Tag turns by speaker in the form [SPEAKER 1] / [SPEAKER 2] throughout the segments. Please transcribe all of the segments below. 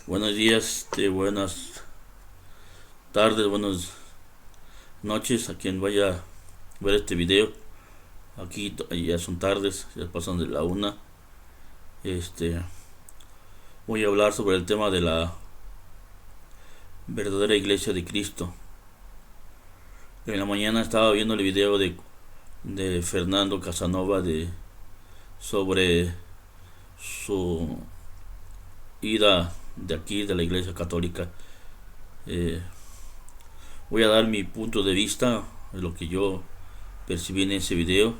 [SPEAKER 1] Buenos días, buenas tardes, buenas noches a quien vaya a ver este video. Aquí ya son tardes, ya pasan de la una. Este, Voy a hablar sobre el tema de la verdadera iglesia de Cristo. En la mañana estaba viendo el video de Fernando Casanova sobre su ida de aquí de la iglesia católica. Eh, Voy a dar mi punto de vista de lo que yo percibí en ese video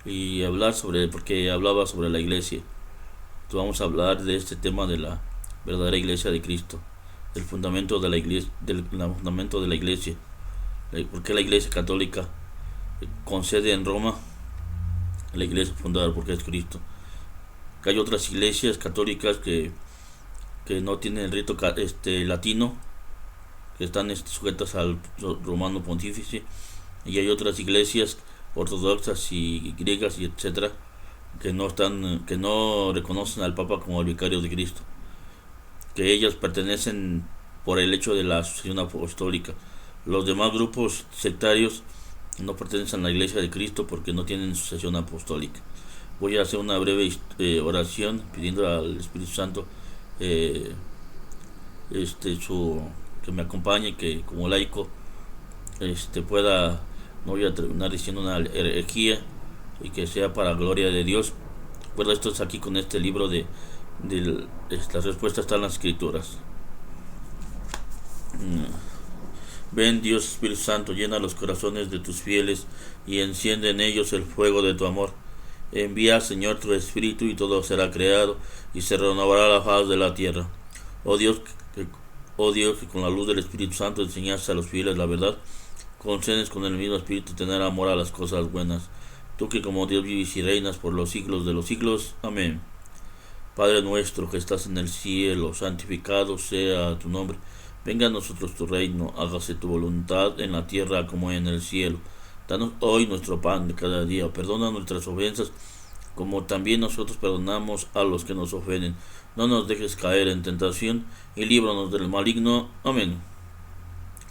[SPEAKER 1] y hablar sobre, porque hablaba sobre la iglesia. Entonces vamos a hablar de este tema de la verdadera iglesia de Cristo, del fundamento de la iglesia, fundamento de la iglesia. ¿Por qué la iglesia católica con sede en Roma? La iglesia fundada porque es Cristo. Que hay otras iglesias católicas que no tienen el rito latino, que están sujetas al romano pontífice, y hay otras iglesias ortodoxas y griegas y etcétera que no reconocen al Papa como el vicario de Cristo, que ellas pertenecen por el hecho de la sucesión apostólica. Los demás grupos sectarios no pertenecen a la iglesia de Cristo porque no tienen sucesión apostólica. Voy a hacer una breve oración pidiendo al Espíritu Santo eh, que me acompañe, que como laico pueda, no voy a terminar diciendo una herejía, y que sea para gloria de Dios. Bueno, esto es aquí con este libro de las respuestas están en las escrituras. Ven, Dios Espíritu Santo, llena los corazones de tus fieles y enciende en ellos el fuego de tu amor. Envía, Señor, tu Espíritu y todo será creado y se renovará la faz de la tierra. Oh Dios, que con la luz del Espíritu Santo enseñaste a los fieles la verdad, concedes con el mismo Espíritu tener amor a las cosas buenas. Tú que como Dios vives y reinas por los siglos de los siglos. Amén. Padre nuestro que estás en el cielo, santificado sea tu nombre. Venga a nosotros tu reino, hágase tu voluntad en la tierra como en el cielo. Danos hoy nuestro pan de cada día, perdona nuestras ofensas, como también nosotros perdonamos a los que nos ofenden. No nos dejes caer en tentación, y líbranos del maligno. Amén.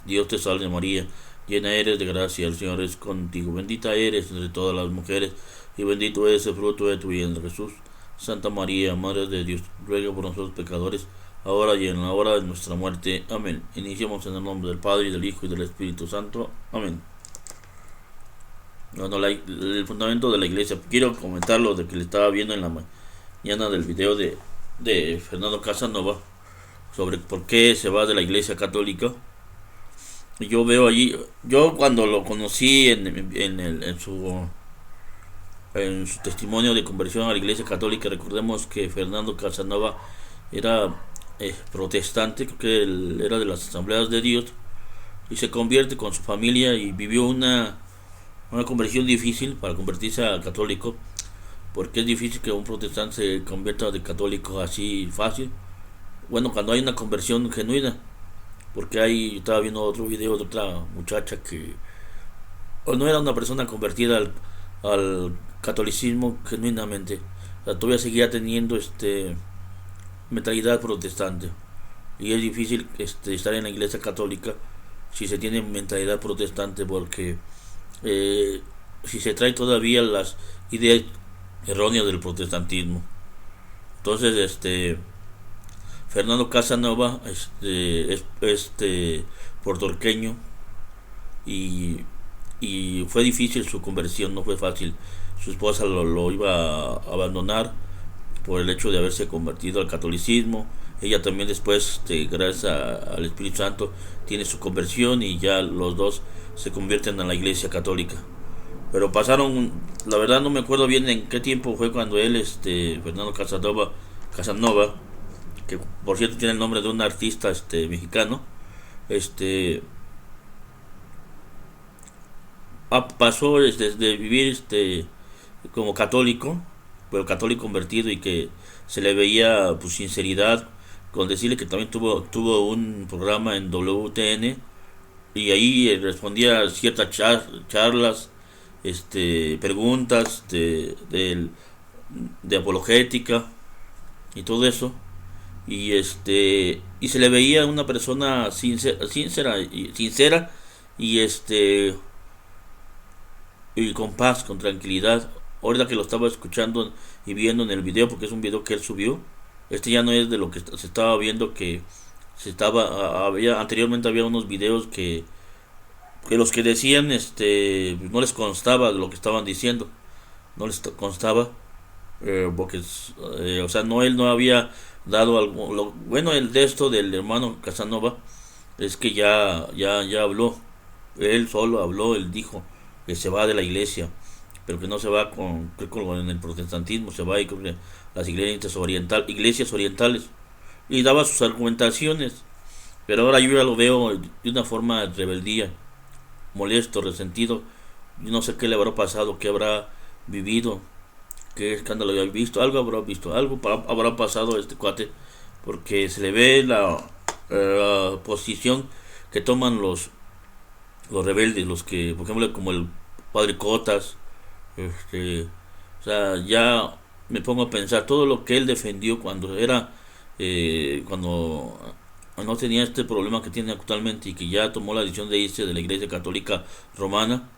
[SPEAKER 1] Dios te salve María, llena eres de gracia, el Señor es contigo. Bendita eres entre todas las mujeres, y bendito es el fruto de tu vientre, Jesús. Santa María, Madre de Dios, ruega por nosotros pecadores, ahora y en la hora de nuestra muerte. Amén. Iniciamos en el nombre del Padre, y del Hijo, y del Espíritu Santo. Amén. Bueno, el fundamento de la iglesia. Quiero comentar lo de que le estaba viendo en la mañana del video de Fernando Casanova sobre por qué se va de la iglesia católica. Yo veo allí, yo cuando lo conocí en su testimonio de conversión a la iglesia católica, recordemos que Fernando Casanova era protestante, creo que él era de las Asambleas de Dios, y se convierte con su familia y vivió una conversión difícil para convertirse a católico, porque es difícil que un protestante se convierta de católico así fácil. Bueno, cuando hay una conversión genuina, porque yo estaba viendo otro video de otra muchacha que no era una persona convertida al catolicismo genuinamente, o sea, todavía seguía teniendo mentalidad protestante, y es difícil estar en la iglesia católica si se tiene mentalidad protestante, porque si se trae todavía las ideas erróneas del protestantismo. Entonces Fernando Casanova es puertorriqueño, y fue difícil su conversión, no fue fácil. Su esposa lo iba a abandonar por el hecho de haberse convertido al catolicismo. Ella también después, gracias al Espíritu Santo, tiene su conversión, y ya los dos se convierten en la iglesia católica. Pero pasaron, la verdad no me acuerdo bien en qué tiempo fue cuando él, Fernando Casanova, que por cierto tiene el nombre de un artista mexicano, pasó de vivir como católico, pero católico convertido, y que se le veía pues sinceridad, con decirle que también tuvo un programa en WTN, y ahí respondía a ciertas charlas, preguntas de apologética y todo eso. y se le veía una persona sincera y y con paz, con tranquilidad. Ahorita que lo estaba escuchando y viendo en el video, porque es un video que él subió, ya no es de lo que se estaba viendo, que anteriormente había unos videos que los que decían, no les constaba lo que estaban diciendo, no les constaba, porque, o sea, no, él no había dado algo, bueno, el de esto del hermano Casanova, es que ya habló, él solo habló, él dijo que se va de la iglesia, pero que no se va creo que en el protestantismo, se va con las iglesias orientales, y daba sus argumentaciones, pero ahora yo ya lo veo de una forma de rebeldía, molesto, resentido. Yo no sé qué le habrá pasado, qué habrá vivido, qué escándalo había visto, algo habrá visto, habrá pasado a este cuate, porque se le ve la posición que toman los rebeldes, los que, por ejemplo, como el padre Cotas, o sea, ya me pongo a pensar todo lo que él defendió cuando no tenía este problema que tiene actualmente y que ya tomó la decisión de irse de la Iglesia Católica Romana.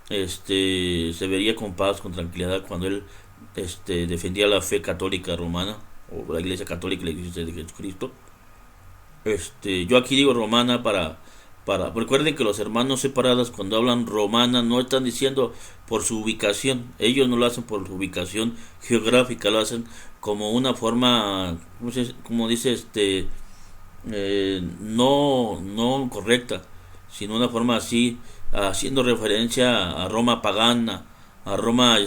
[SPEAKER 1] Se vería con paz, con tranquilidad cuando él defendía la fe católica romana, o la Iglesia Católica, la Iglesia de Jesucristo. Yo aquí digo romana recuerden que los hermanos separados cuando hablan romana no están diciendo por su ubicación, ellos no lo hacen por su ubicación geográfica, lo hacen como una forma, como dice, no correcta, sino una forma así, haciendo referencia a Roma pagana, a Roma,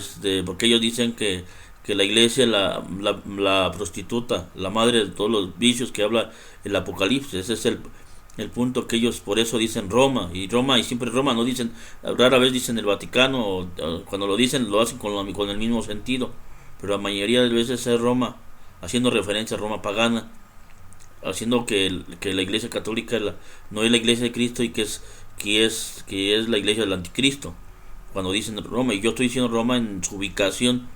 [SPEAKER 1] porque ellos dicen que la iglesia, la prostituta, la madre de todos los vicios que habla el Apocalipsis, ese es el punto que ellos por eso dicen Roma, y siempre Roma, no dicen, rara vez dicen el Vaticano, cuando lo dicen lo hacen con el mismo sentido, pero la mayoría de veces es Roma, haciendo referencia a Roma pagana, haciendo que la iglesia católica no es la iglesia de Cristo y que es la iglesia del anticristo, cuando dicen Roma, y yo estoy diciendo Roma en su ubicación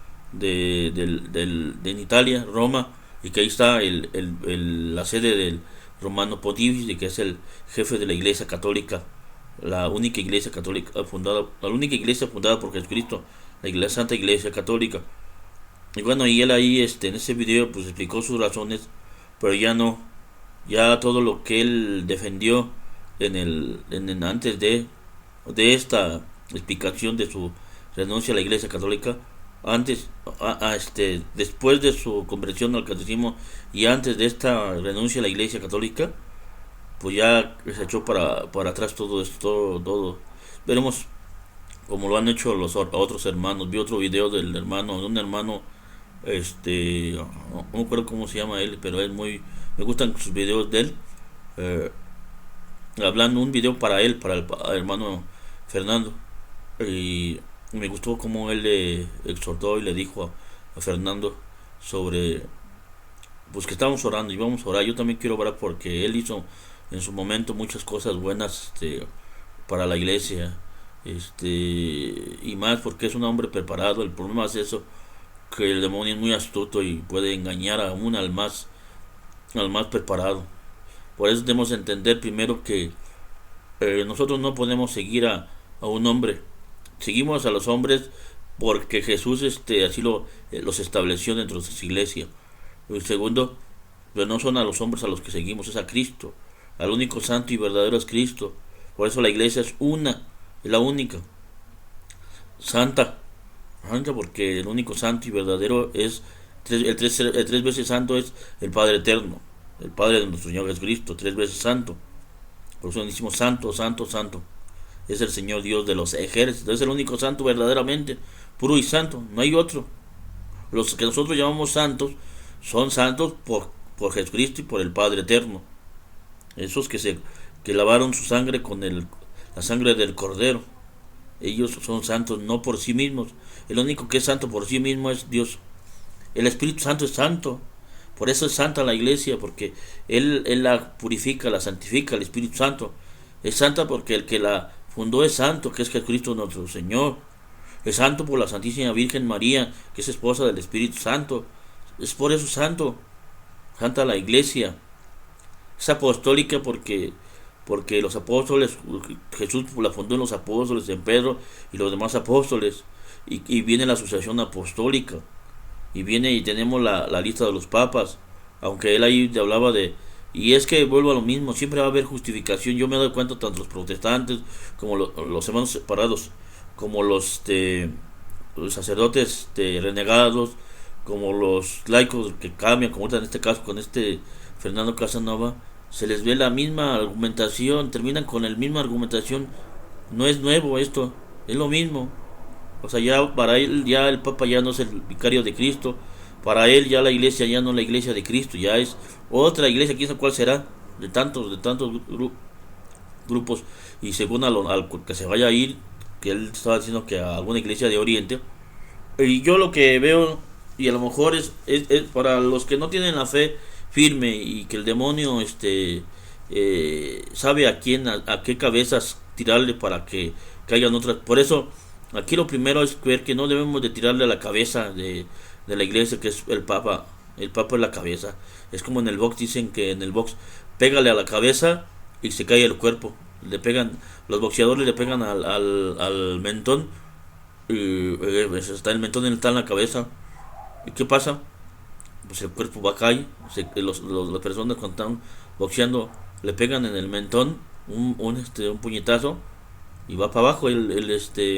[SPEAKER 1] en Italia, Roma, y que ahí está la sede del Romano Pontífice, que es el jefe de la iglesia católica, la única iglesia fundada por Jesucristo, Santa Iglesia Católica. Y bueno, y él ahí en ese video pues explicó sus razones, pero ya todo lo que él defendió antes de esta explicación de su renuncia a la Iglesia Católica, después de su conversión al catecismo y antes de esta renuncia a la Iglesia Católica, pues ya se echó para atrás todo esto, todo. Veremos como lo han hecho los otros hermanos. Vi otro video de un hermano, no me acuerdo cómo se llama él, pero me gustan sus videos de él, hablando un video para él, para el hermano Fernando, y me gustó como él le exhortó y le dijo a Fernando sobre, pues que estábamos orando y vamos a orar. Yo también quiero orar porque él hizo en su momento muchas cosas buenas para la iglesia, y más porque es un hombre preparado. El problema es eso, que el demonio es muy astuto y puede engañar aún al más preparado. Por eso debemos entender primero que nosotros no podemos seguir a un hombre. Seguimos a los hombres porque Jesús así los estableció dentro de su iglesia. Y segundo, pero no son a los hombres a los que seguimos, es a Cristo. Al único santo y verdadero es Cristo. Por eso la iglesia es la única. Santa, porque el único santo y verdadero es el tres veces santo es el Padre Eterno, el Padre de nuestro Señor Jesucristo, 3 veces santo. Por eso decimos santo, santo, santo. Es el Señor Dios de los ejércitos, es el único santo verdaderamente, puro y santo, no hay otro. Los que nosotros llamamos santos son santos por Jesucristo y por el Padre Eterno. Esos que lavaron su sangre con la sangre del Cordero. Ellos son santos no por sí mismos. El único que es santo por sí mismo es Dios. El Espíritu Santo es santo. Por eso es santa la iglesia, porque Él la purifica, la santifica, el Espíritu Santo. Es santa porque el que la fundó es santo, que es Jesucristo nuestro Señor. Es santo por la Santísima Virgen María, que es esposa del Espíritu Santo. Es por eso santo. santa la iglesia. Es apostólica porque los apóstoles, Jesús la fundó en los apóstoles, en Pedro y los demás apóstoles, y viene la asociación apostólica, y viene y tenemos la lista de los papas, aunque él ahí hablaba de... Y es que vuelvo a lo mismo, siempre va a haber justificación. Yo me doy cuenta tanto los protestantes como los hermanos separados, como los sacerdotes renegados, como los laicos que cambian, como en este caso con Fernando Casanova, se les ve la misma argumentación, terminan con la misma argumentación. No es nuevo esto, es lo mismo. O sea, ya para él ya el Papa ya no es el vicario de Cristo, para él ya la iglesia ya no es la iglesia de Cristo, ya es otra iglesia, quién sabe cuál será, de tantos grupos, y según al que se vaya a ir, que él estaba diciendo que a alguna iglesia de Oriente. Y yo lo que veo, y a lo mejor es para los que no tienen la fe firme y que el demonio sabe a qué cabezas tirarle para que caigan otras. Por eso aquí lo primero es ver que no debemos de tirarle a la cabeza de la iglesia, que es el Papa. El Papa es la cabeza. Es como en el box, dicen que en el box pégale a la cabeza y se cae el cuerpo. Le pegan, los boxeadores le pegan al mentón y pues está el mentón está en la cabeza. ¿Y qué pasa? Pues el cuerpo va a caer. Las personas cuando están boxeando le pegan en el mentón un puñetazo y va para abajo el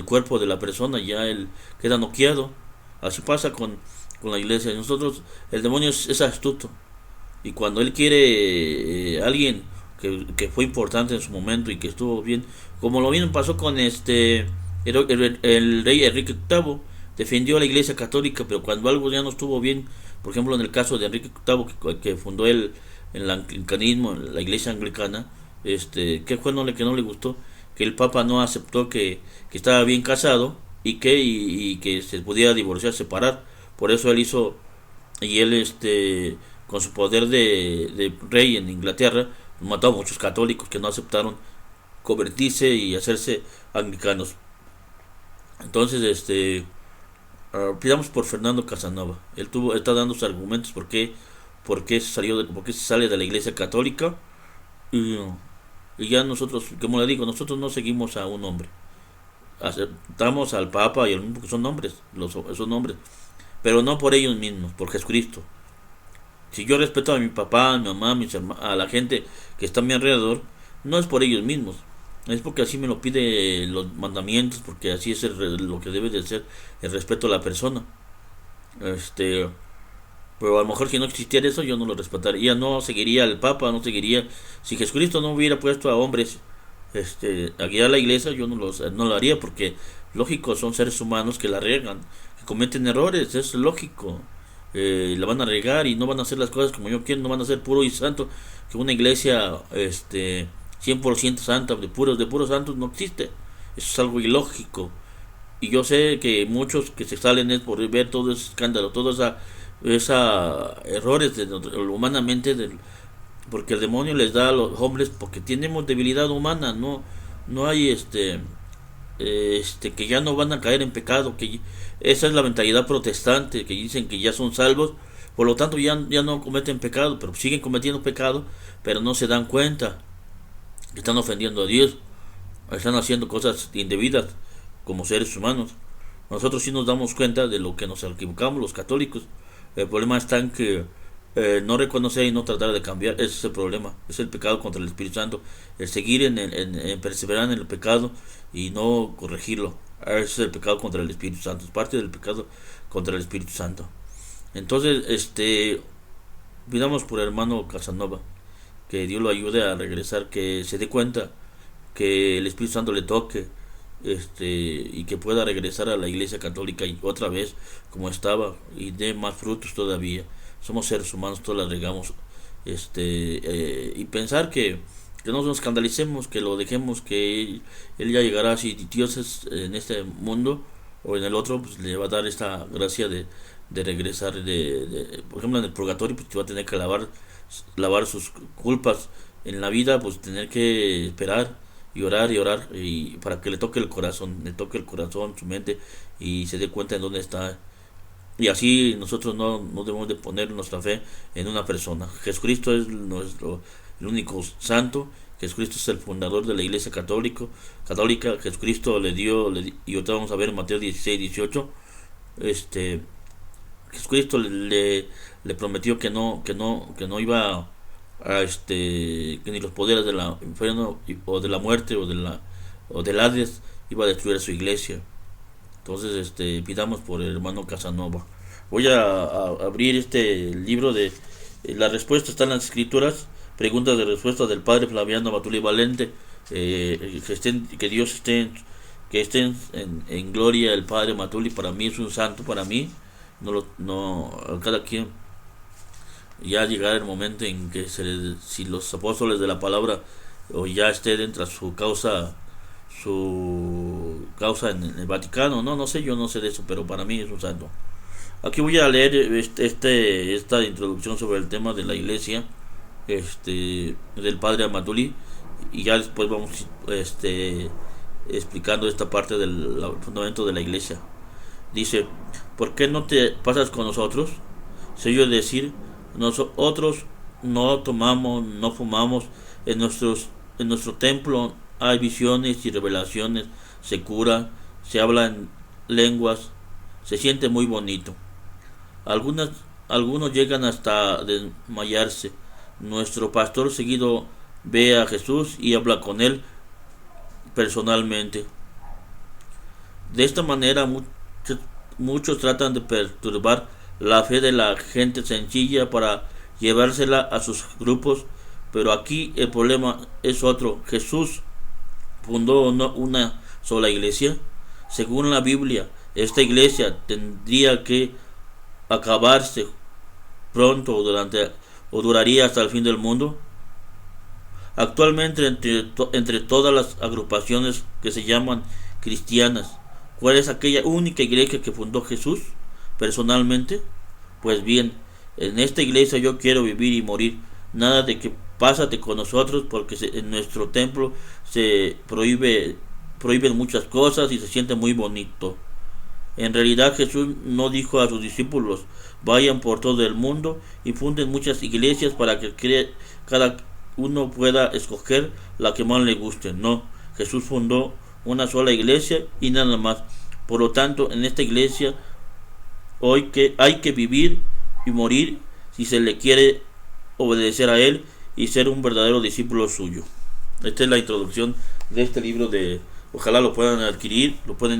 [SPEAKER 1] cuerpo de la persona, ya él queda noqueado. Así pasa con la iglesia. Nosotros, el demonio es astuto, y cuando él quiere alguien que fue importante en su momento y que estuvo bien, como lo mismo pasó con el rey Enrique VIII, defendió a la iglesia católica, pero cuando algo ya no estuvo bien, por ejemplo en el caso de Enrique VIII que fundó el anglicanismo, la iglesia anglicana, ¿qué fue que no le gustó? Que el Papa no aceptó que estaba bien casado y que se pudiera divorciar, separar. Por eso él hizo, y él con su poder de rey en Inglaterra, mató a muchos católicos que no aceptaron convertirse y hacerse anglicanos. Entonces, pidamos por Fernando Casanova. Está dando sus argumentos por qué por qué se sale de la iglesia católica. Y ya nosotros, como le digo, nosotros no seguimos a un hombre. Aceptamos al Papa y al mismo, que son hombres, son hombres, pero no por ellos mismos, por Jesucristo. Si yo respeto a mi papá, a mi mamá, a la gente que está a mi alrededor, no es por ellos mismos, es porque así me lo pide los mandamientos, porque así es lo que debe de ser el respeto a la persona. Pero a lo mejor si no existiera eso, yo no lo respetaría, no seguiría al Papa, no seguiría. Si Jesucristo no hubiera puesto a hombres a guiar la iglesia, yo no lo haría, porque lógico, son seres humanos que la riegan, que cometen errores, es lógico. La van a regar y no van a hacer las cosas como yo quiero, no van a ser puro y santo. Que una iglesia 100% santa, de puros santos, no existe. Eso es algo ilógico. Y yo sé que muchos que se salen es por ver todo ese escándalo, todo esa errores humanamente, porque el demonio les da a los hombres, porque tenemos debilidad humana, no hay que ya no van a caer en pecado, que esa es la mentalidad protestante, que dicen que ya son salvos, por lo tanto ya no cometen pecado, pero siguen cometiendo pecado, pero no se dan cuenta que están ofendiendo a Dios, están haciendo cosas indebidas como seres humanos. Nosotros sí nos damos cuenta de lo que nos equivocamos los católicos. El problema está en que no reconocer y no tratar de cambiar. Ese es el problema, es el pecado contra el Espíritu Santo, el seguir en perseverar en el pecado y no corregirlo. Ese es el pecado contra el Espíritu Santo, es parte del pecado contra el Espíritu Santo. Entonces, pidamos por el hermano Casanova, que Dios lo ayude a regresar, que se dé cuenta, que el Espíritu Santo le toque, y que pueda regresar a la iglesia católica y otra vez como estaba, y dé más frutos todavía. Somos seres humanos, todos la regamos, y pensar que no nos escandalicemos, que lo dejemos, que él ya llegará. Si Dios es en este mundo o en el otro, pues le va a dar esta gracia de regresar, por ejemplo en el purgatorio, pues va a tener que lavar sus culpas. En la vida, pues tener que esperar y orar y para que le toque el corazón, su mente, y se dé cuenta en dónde está, Y así nosotros no debemos de poner nuestra fe en una persona. Jesucristo es el único santo. Jesucristo es el fundador de la Iglesia católica. Jesucristo y ahorita vamos a ver en Mateo 16-18, Jesucristo le prometió que no iba que ni los poderes del infierno o de la muerte o del Hades iba a destruir a su iglesia. Entonces, pidamos por el hermano Casanova. Voy a abrir este libro de la respuesta está en las escrituras, preguntas de respuesta del padre Flaviano Matuli Valente. Que Dios que estén en gloria el padre Matuli. Para mí es un santo, para mí no cada quien ya llegará el momento en que si los apóstoles de la palabra o ya esté dentro de su causa en el Vaticano, no sé, yo no sé de eso, pero para mí es un santo. Aquí voy a leer esta introducción sobre el tema de la iglesia, del padre Amatuli, y ya después vamos explicando esta parte del fundamento de la iglesia. Dice: ¿por qué no te pasas con nosotros? Se oye decir: nosotros no tomamos, no fumamos, en nuestro templo hay visiones y revelaciones, se cura, se habla en lenguas, se siente muy bonito. Algunos llegan hasta desmayarse. Nuestro pastor seguido ve a Jesús y habla con él personalmente. De esta manera muchos tratan de perturbar la fe de la gente sencilla para llevársela a sus grupos, pero aquí el problema es otro. Jesús fundó una sola iglesia. Según la Biblia, esta iglesia tendría que acabarse pronto o duraría hasta el fin del mundo. Actualmente entre todas las agrupaciones que se llaman cristianas, ¿cuál es aquella única iglesia que fundó Jesús personalmente? Pues bien, en esta iglesia yo quiero vivir y morir. Nada de que pásate con nosotros, porque en nuestro templo se prohíben muchas cosas y se siente muy bonito. En realidad Jesús no dijo a sus discípulos: vayan por todo el mundo y funden muchas iglesias para que cada uno pueda escoger la que más le guste. No, Jesús fundó una sola iglesia y nada más. Por lo tanto, en esta iglesia hoy que hay que vivir y morir si se le quiere obedecer a él y ser un verdadero discípulo suyo. Esta es la introducción de este libro. Ojalá lo puedan adquirir, con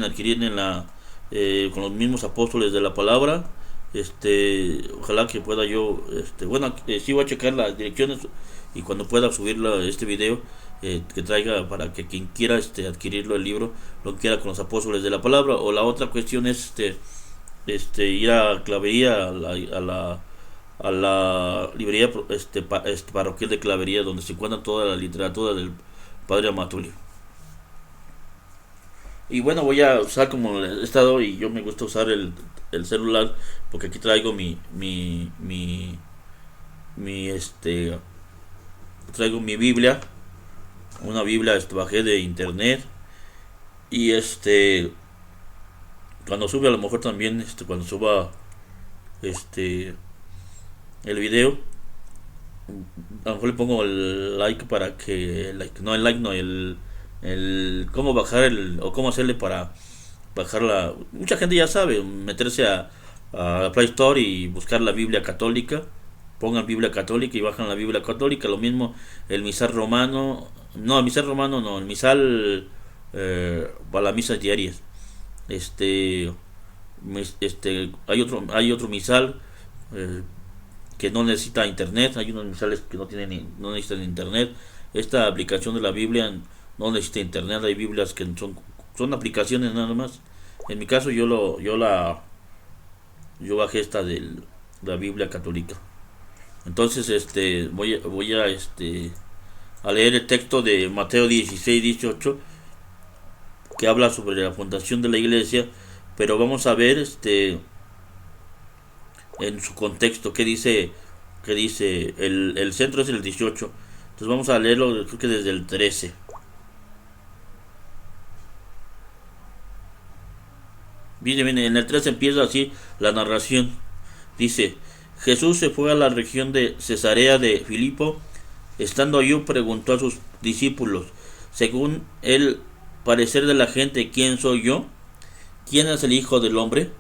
[SPEAKER 1] los mismos apóstoles de la palabra. Ojalá que pueda yo, sí voy a checar las direcciones y cuando pueda subirlo este video, que traiga para que quien quiera adquirirlo el libro lo quiera con los apóstoles de la palabra. O la otra cuestión es ir a Clavería, a la librería parroquial de Clavería, donde se encuentra toda la literatura del padre Amatuli. Y bueno, voy a usar, como he estado, y yo me gusta usar el celular, porque aquí traigo traigo mi Biblia, una Biblia bajé de internet. Y cuando sube, a lo mejor también cuando suba el video, a lo mejor le pongo el like para que el cómo bajar o cómo hacerle para bajarla. Mucha gente ya sabe meterse a Play Store y buscar la Biblia católica, pongan Biblia católica y bajan la Biblia católica. Lo mismo el misal romano, no, el misal romano no, el misal para las misas diarias. Hay otro misal que no necesita internet. Hay unos misales que no necesitan internet. Esta aplicación de la Biblia no necesita internet. Hay Biblias que son aplicaciones nada más. En mi caso yo bajé esta de la Biblia católica. Entonces voy a leer el texto de Mateo 16-18, que habla sobre la fundación de la iglesia, pero vamos a ver en su contexto qué dice. El centro es el 18, entonces vamos a leerlo, creo que desde el 13. En el 3 empieza así la narración. Dice: Jesús se fue a la región de Cesarea de Filipo. Estando allí preguntó a sus discípulos, según el parecer de la gente, ¿quién soy yo? ¿Quién es el Hijo del Hombre?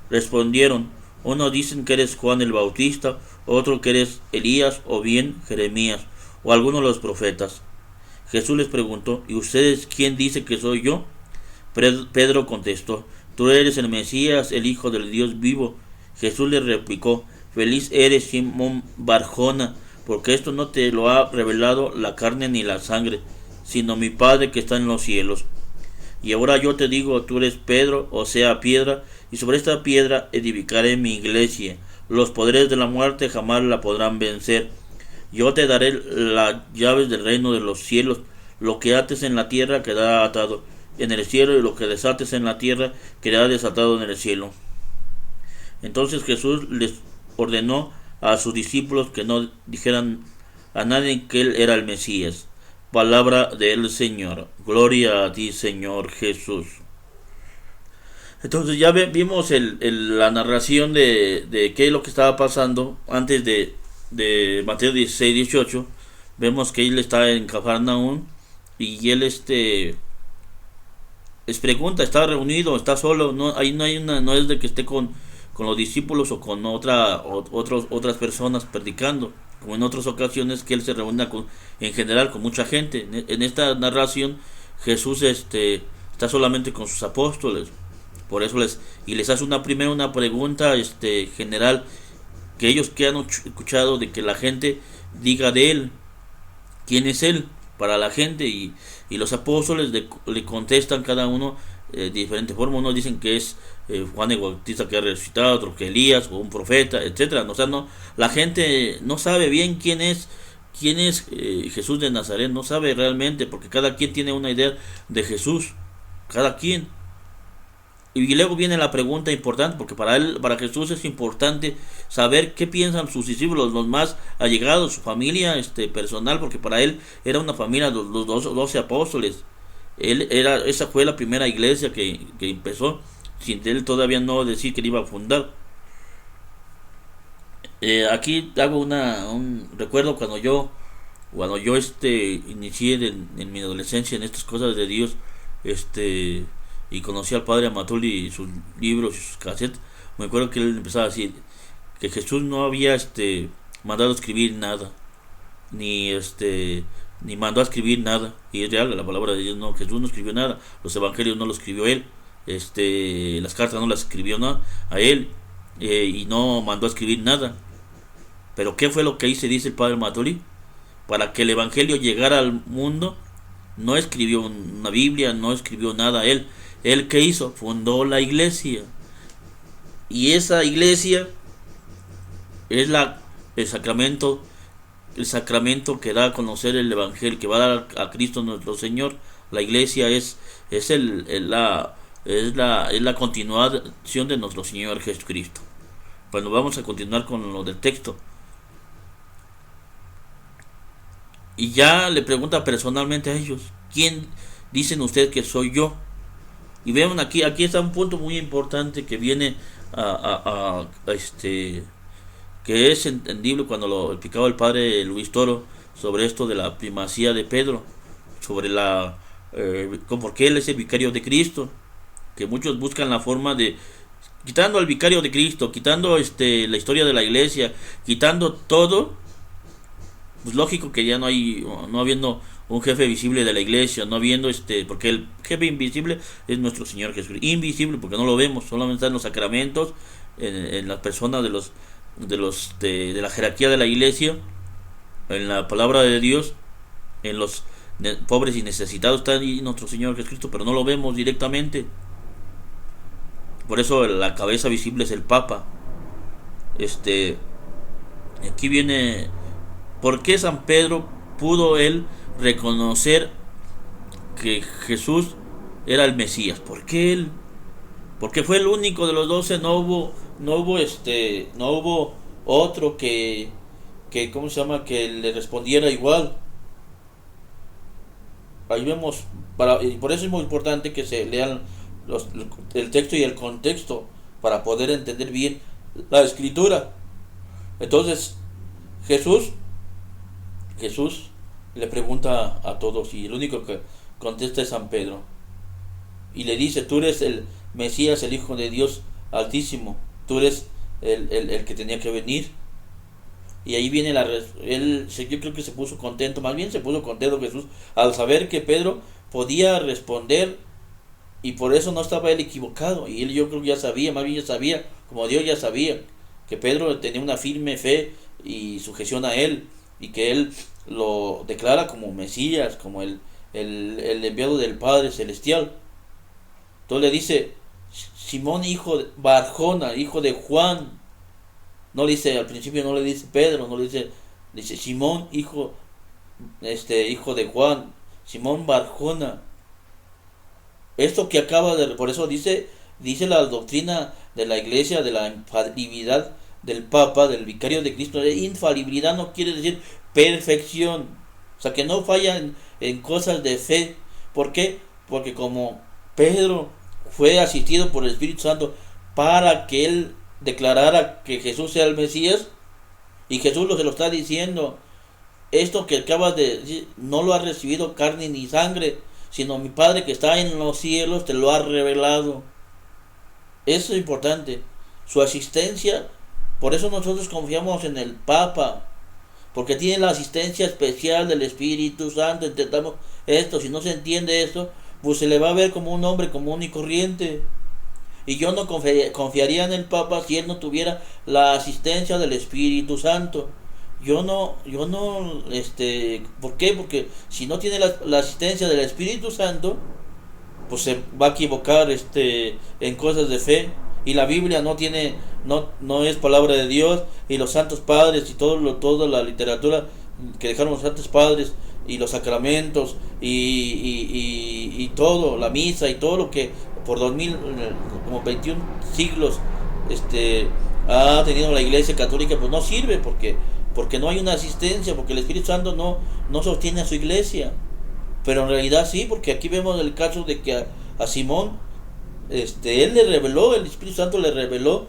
[SPEAKER 1] Respondieron: unos dicen que eres Juan el Bautista, otro que eres Elías, o bien Jeremías, o alguno de los profetas. Jesús les preguntó: ¿y ustedes quién dice que soy yo? Pedro contestó: tú eres el Mesías, el Hijo del Dios vivo. Jesús le replicó: feliz eres, Simón Barjona, porque esto no te lo ha revelado la carne ni la sangre, sino mi Padre que está en los cielos. Y ahora yo te digo, tú eres Pedro, o sea, piedra, y sobre esta piedra edificaré mi iglesia. Los poderes de la muerte jamás la podrán vencer. Yo te daré las llaves del reino de los cielos. Lo que ates en la tierra quedará atado en el cielo, y lo que desates en la tierra quedará desatado en el cielo. Entonces Jesús les ordenó a sus discípulos que no dijeran a nadie que él era el Mesías. Palabra del Señor. Gloria a ti, Señor Jesús. Entonces ya vimos la narración de qué es lo que estaba pasando antes de Mateo 16-18. Vemos que él está en Cafarnaúm y él les pregunta, está reunido, está solo, no es de que esté con los discípulos o con otras personas predicando, como en otras ocasiones que él se reúne en general con mucha gente. En esta narración Jesús está solamente con sus apóstoles. Por eso les hace una pregunta general, que ellos que han escuchado de que la gente diga de él, quién es él para la gente, y los apóstoles le contestan cada uno de diferente forma. Unos dicen que es Juan el Bautista que ha resucitado, otro que Elías o un profeta, etcétera. O sea, la gente no sabe bien quién es Jesús de Nazaret, no sabe realmente, porque cada quien tiene una idea de Jesús, cada quien. Y luego viene la pregunta importante, porque para Jesús es importante saber qué piensan sus discípulos, los más allegados, su familia personal, porque para él era una familia, los 12 apóstoles. Esa fue la primera iglesia que empezó, sin él todavía no decir que él iba a fundar. Aquí hago un recuerdo cuando yo inicié en mi adolescencia en estas cosas de Dios, y conocí al padre Amatuli y sus libros y sus cassettes. Me acuerdo que él empezaba a decir que Jesús no había mandado a escribir nada, ni mandó a escribir nada, y es real la palabra de Dios. No, Jesús no escribió nada, los evangelios no los escribió él, las cartas no las escribió a él, y no mandó a escribir nada. Pero ¿qué fue lo que dice el padre Amatuli? Para que el evangelio llegara al mundo, no escribió una Biblia, no escribió nada él. ¿Él qué hizo? Fundó la iglesia. Y esa iglesia es el sacramento que da a conocer el evangelio, que va a dar a Cristo nuestro Señor. La iglesia es la continuación de nuestro Señor Jesucristo. Bueno, vamos a continuar con lo del texto. Y ya le pregunta personalmente a ellos: ¿quién dicen ustedes que soy yo? Y vean aquí está un punto muy importante que viene que es entendible cuando lo explicaba el padre Luis Toro sobre esto de la primacía de Pedro, sobre porque él es el vicario de Cristo, que muchos buscan la forma de, quitando al vicario de Cristo, quitando la historia de la iglesia, quitando todo, pues lógico que ya no habiendo un jefe visible de la iglesia, no habiendo porque el jefe invisible es nuestro Señor Jesucristo. Invisible porque no lo vemos, solamente está en los sacramentos, en las personas de la jerarquía de la iglesia, en la palabra de Dios, en los pobres y necesitados está ahí nuestro Señor Jesucristo, pero no lo vemos directamente. Por eso la cabeza visible es el Papa. Aquí viene ¿por qué San Pedro pudo él reconocer que Jesús era el Mesías? ¿Por qué él? Porque fue el único de los 12, no hubo otro que ¿cómo se llama? Que le respondiera igual. Ahí vemos, y por eso es muy importante que se lean el texto y el contexto para poder entender bien la escritura. Entonces Jesús Jesús le pregunta a todos y el único que contesta es San Pedro. Y le dice, tú eres el Mesías, el Hijo de Dios Altísimo. Tú eres el que tenía que venir. Y ahí viene yo creo que se puso contento, más bien se puso contento Jesús al saber que Pedro podía responder y por eso no estaba él equivocado. Y él yo creo que ya sabía, más bien ya sabía, como Dios ya sabía, que Pedro tenía una firme fe y sujeción a él y que él lo declara como Mesías, como el enviado del Padre Celestial. Entonces le dice, Simón hijo de Barjona, hijo de Juan. No le dice, al principio no le dice Pedro, no le dice Simón hijo de Juan, Simón Barjona. Esto que por eso dice la doctrina de la iglesia de la infalibilidad del Papa, del vicario de Cristo. Infalibilidad no quiere decir perfección, o sea que no falla en cosas de fe. ¿Por qué? Porque como Pedro fue asistido por el Espíritu Santo para que él declarara que Jesús sea el Mesías, y Jesús se lo está diciendo, esto que acabas de decir no lo ha recibido carne ni sangre, sino mi Padre que está en los cielos te lo ha revelado. Eso es importante, su asistencia. Por eso nosotros confiamos en el Papa, porque tiene la asistencia especial del Espíritu Santo. Intentamos esto, si no se entiende esto, pues se le va a ver como un hombre común y corriente. Y yo no confiaría en el Papa si él no tuviera la asistencia del Espíritu Santo. Yo no, ¿por qué? Porque si no tiene la asistencia del Espíritu Santo, pues se va a equivocar en cosas de fe. Y la Biblia no es palabra de Dios, y los santos padres y toda la literatura que dejaron los santos padres y los sacramentos y todo, la misa y todo lo que por 2000, como 21 siglos ha tenido la Iglesia Católica, pues no sirve porque no hay una asistencia, porque el Espíritu Santo no sostiene a su Iglesia. Pero en realidad sí, porque aquí vemos el caso de que a Simón él le reveló, el Espíritu Santo le reveló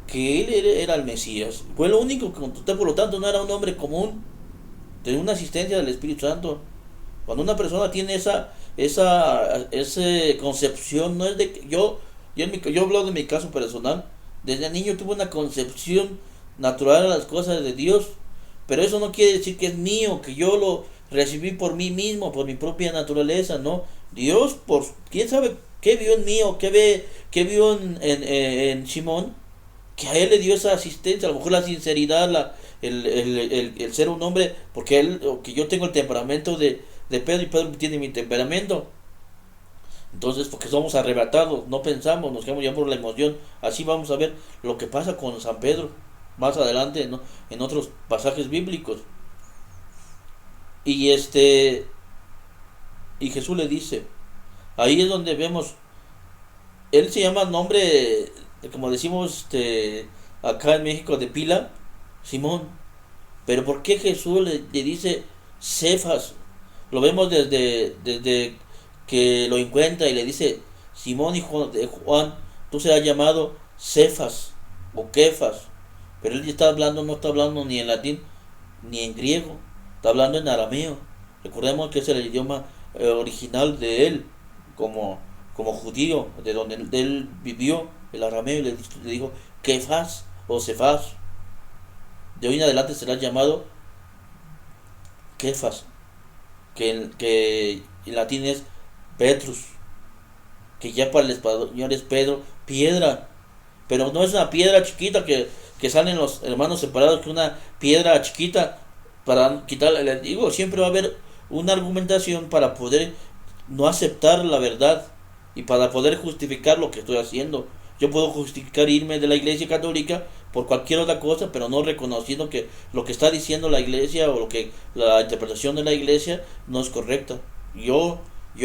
[SPEAKER 1] que él era el Mesías. Fue lo único que contestó, por lo tanto no era un hombre común, tenía una asistencia del Espíritu Santo. Cuando una persona tiene esa concepción, no es de que yo hablo de mi caso personal. Desde niño tuve una concepción natural a las cosas de Dios, pero eso no quiere decir que es mío, que yo lo recibí por mí mismo, por mi propia naturaleza. No, Dios, quién sabe qué vio en mí o qué vio en Simón, que a él le dio esa asistencia. A lo mejor la sinceridad, el ser un hombre, porque que yo tengo el temperamento de Pedro, y Pedro tiene mi temperamento. Entonces, porque somos arrebatados, no pensamos, nos quedamos ya por la emoción. Así vamos a ver lo que pasa con San Pedro más adelante, ¿no?, en otros pasajes bíblicos. Y Jesús le dice, ahí es donde vemos, él se llama nombre, como decimos acá en México, de pila, Simón. Pero ¿por qué Jesús le dice Cefas? Lo vemos desde que lo encuentra y le dice, Simón hijo de Juan, tú serás llamado Cefas o Kefas. Pero él no está hablando ni en latín ni en griego, está hablando en arameo. Recordemos que es el idioma original de él como judío, de donde él vivió, el arameo, y le dijo Kefas o Cefas. De hoy en adelante será llamado Kefas, que en latín es Petrus, que ya para el español es Pedro, piedra. Pero no es una piedra chiquita que salen los hermanos separados, que una piedra chiquita para quitarle. Les digo, siempre va a haber una argumentación para poder no aceptar la verdad y para poder justificar lo que estoy haciendo. Yo puedo justificar irme de la Iglesia Católica por cualquier otra cosa, pero no reconociendo que lo que está diciendo la Iglesia o lo que la interpretación de la Iglesia no es correcta. Yo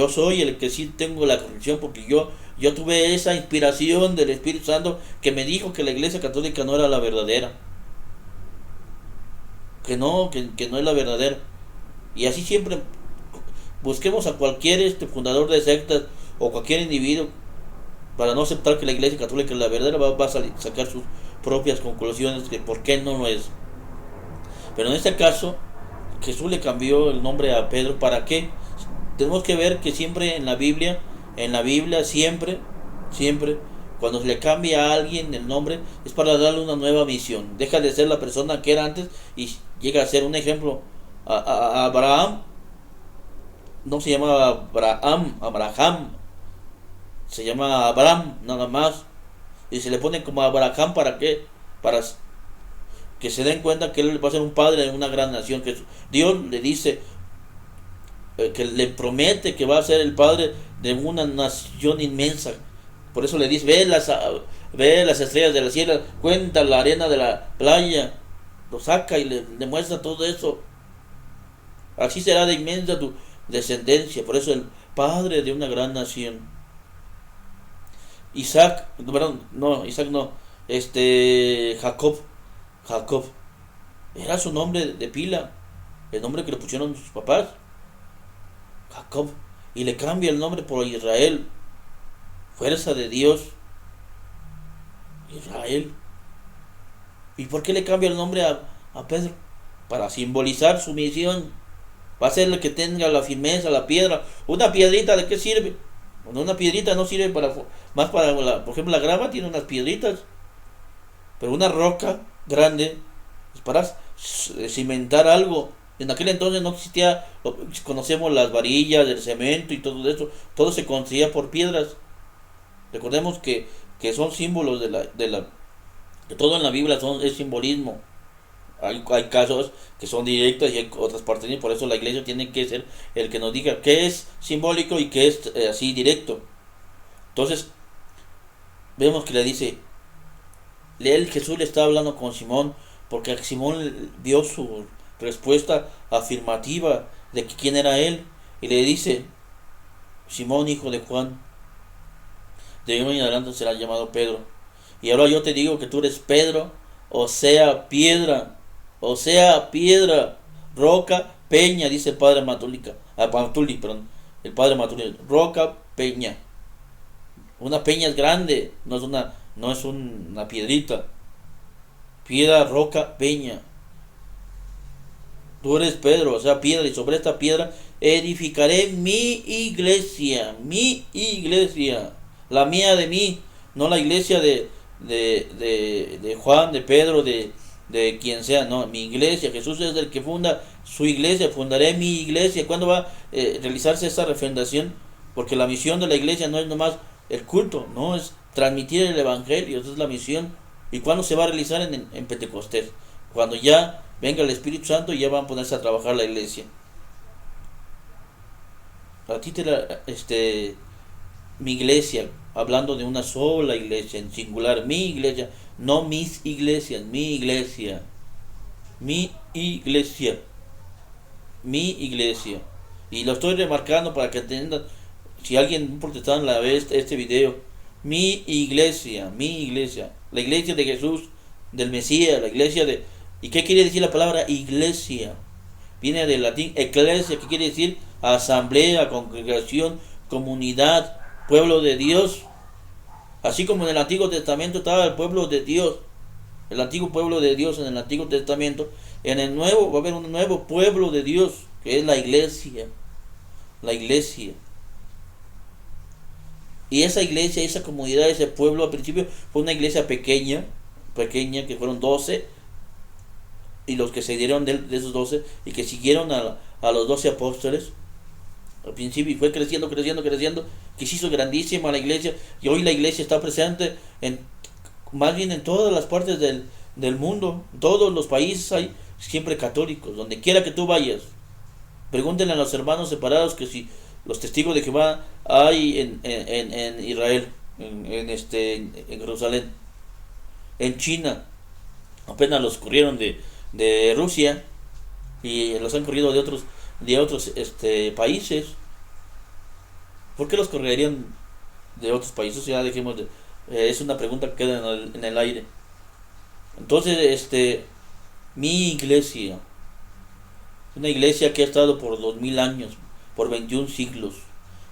[SPEAKER 1] soy el que sí tengo la corrección, porque yo tuve esa inspiración del Espíritu Santo que me dijo que la Iglesia Católica no era la verdadera, que no es la verdadera. Y así siempre busquemos a cualquier fundador de sectas o cualquier individuo para no aceptar que la Iglesia Católica es la verdadera, va a sacar sus propias conclusiones de por qué no lo es. Pero en este caso, Jesús le cambió el nombre a Pedro. ¿Para qué? Tenemos que ver que siempre en la Biblia, siempre, cuando se le cambia a alguien el nombre, es para darle una nueva visión. Deja de ser la persona que era antes y llega a ser un ejemplo. A Abraham no se llama Abraham, se llama Abraham nada más. Y se le pone como Abraham, ¿para qué? Para que se den cuenta que él va a ser un padre de una gran nación. Que Dios le dice, que le promete que va a ser el padre de una nación inmensa. Por eso le dice, ve las estrellas de la cielo, cuenta la arena de la playa, lo saca y le muestra todo eso. Así será de inmensa tu descendencia. Por eso el padre de una gran nación. Isaac no, Jacob era su nombre de pila, el nombre que le pusieron sus papás, Jacob, y le cambia el nombre por Israel, fuerza de Dios, Israel. ¿Y por qué le cambia el nombre a Pedro? Para simbolizar su misión. Va a ser el que tenga la firmeza, la piedra. Una piedrita, ¿de qué sirve? Una piedrita no sirve más para por ejemplo, la grava tiene unas piedritas, pero una roca grande es para cimentar algo. En aquel entonces no existía, conocemos las varillas, el cemento y todo eso, todo se construía por piedras. Recordemos que son símbolos que todo en la Biblia es simbolismo. Hay casos que son directos y hay otras partes, y por eso la iglesia tiene que ser el que nos diga qué es simbólico y qué es así directo. Entonces, vemos que le dice, Jesús le está hablando con Simón, porque Simón dio su respuesta afirmativa de que quién era él, y le dice, Simón, hijo de Juan, de hoy en adelante será llamado Pedro. Y ahora yo te digo que tú eres Pedro, o sea, piedra, roca, peña, dice el padre Matuli, el padre Matuli, roca, peña. Una peña es grande, no es una piedrita. Piedra, roca, peña. Tú eres Pedro, o sea, piedra, y sobre esta piedra edificaré mi iglesia, la mía de mí, no la iglesia de Juan, de Pedro, de quien sea, no, mi iglesia. Jesús es el que funda su iglesia, fundaré mi iglesia. ¿Cuándo va a realizarse esa refundación? Porque la misión de la iglesia no es nomás el culto, no, es transmitir el evangelio, esa es la misión. ¿Y cuándo se va a realizar? En Pentecostés, cuando ya venga el Espíritu Santo y ya van a ponerse a trabajar la iglesia. A ti mi iglesia, hablando de una sola iglesia, en singular, mi iglesia, no mis iglesias, mi iglesia. Y lo estoy remarcando para que entiendan, si alguien protestado en la vez este video, mi iglesia, la iglesia de Jesús, del Mesías, la iglesia de... ¿Y qué quiere decir la palabra iglesia? Viene del latín ecclesia, que quiere decir asamblea, congregación, comunidad, pueblo de Dios. Así como en el Antiguo Testamento estaba el pueblo de Dios, el antiguo pueblo de Dios en el Antiguo Testamento, en el Nuevo va a haber un nuevo pueblo de Dios, que es la iglesia. Y esa iglesia, esa comunidad, ese pueblo al principio fue una iglesia pequeña, que fueron 12, y los que se dieron de esos 12 y que siguieron a los 12 apóstoles al principio, y fue creciendo, que se hizo grandísima la iglesia, y hoy la iglesia está presente más bien en todas las partes del mundo, en todos los países hay siempre católicos, donde quiera que tú vayas. Pregúntenle a los hermanos separados que si los testigos de Jehová hay en Israel, en Jerusalén, en China, apenas los corrieron de Rusia y los han corrido de otros países. ¿Por qué los correrían de otros países? Ya dejemos es una pregunta que queda en el aire. Entonces, mi iglesia, una iglesia que ha estado por 2000 años, por 21 siglos,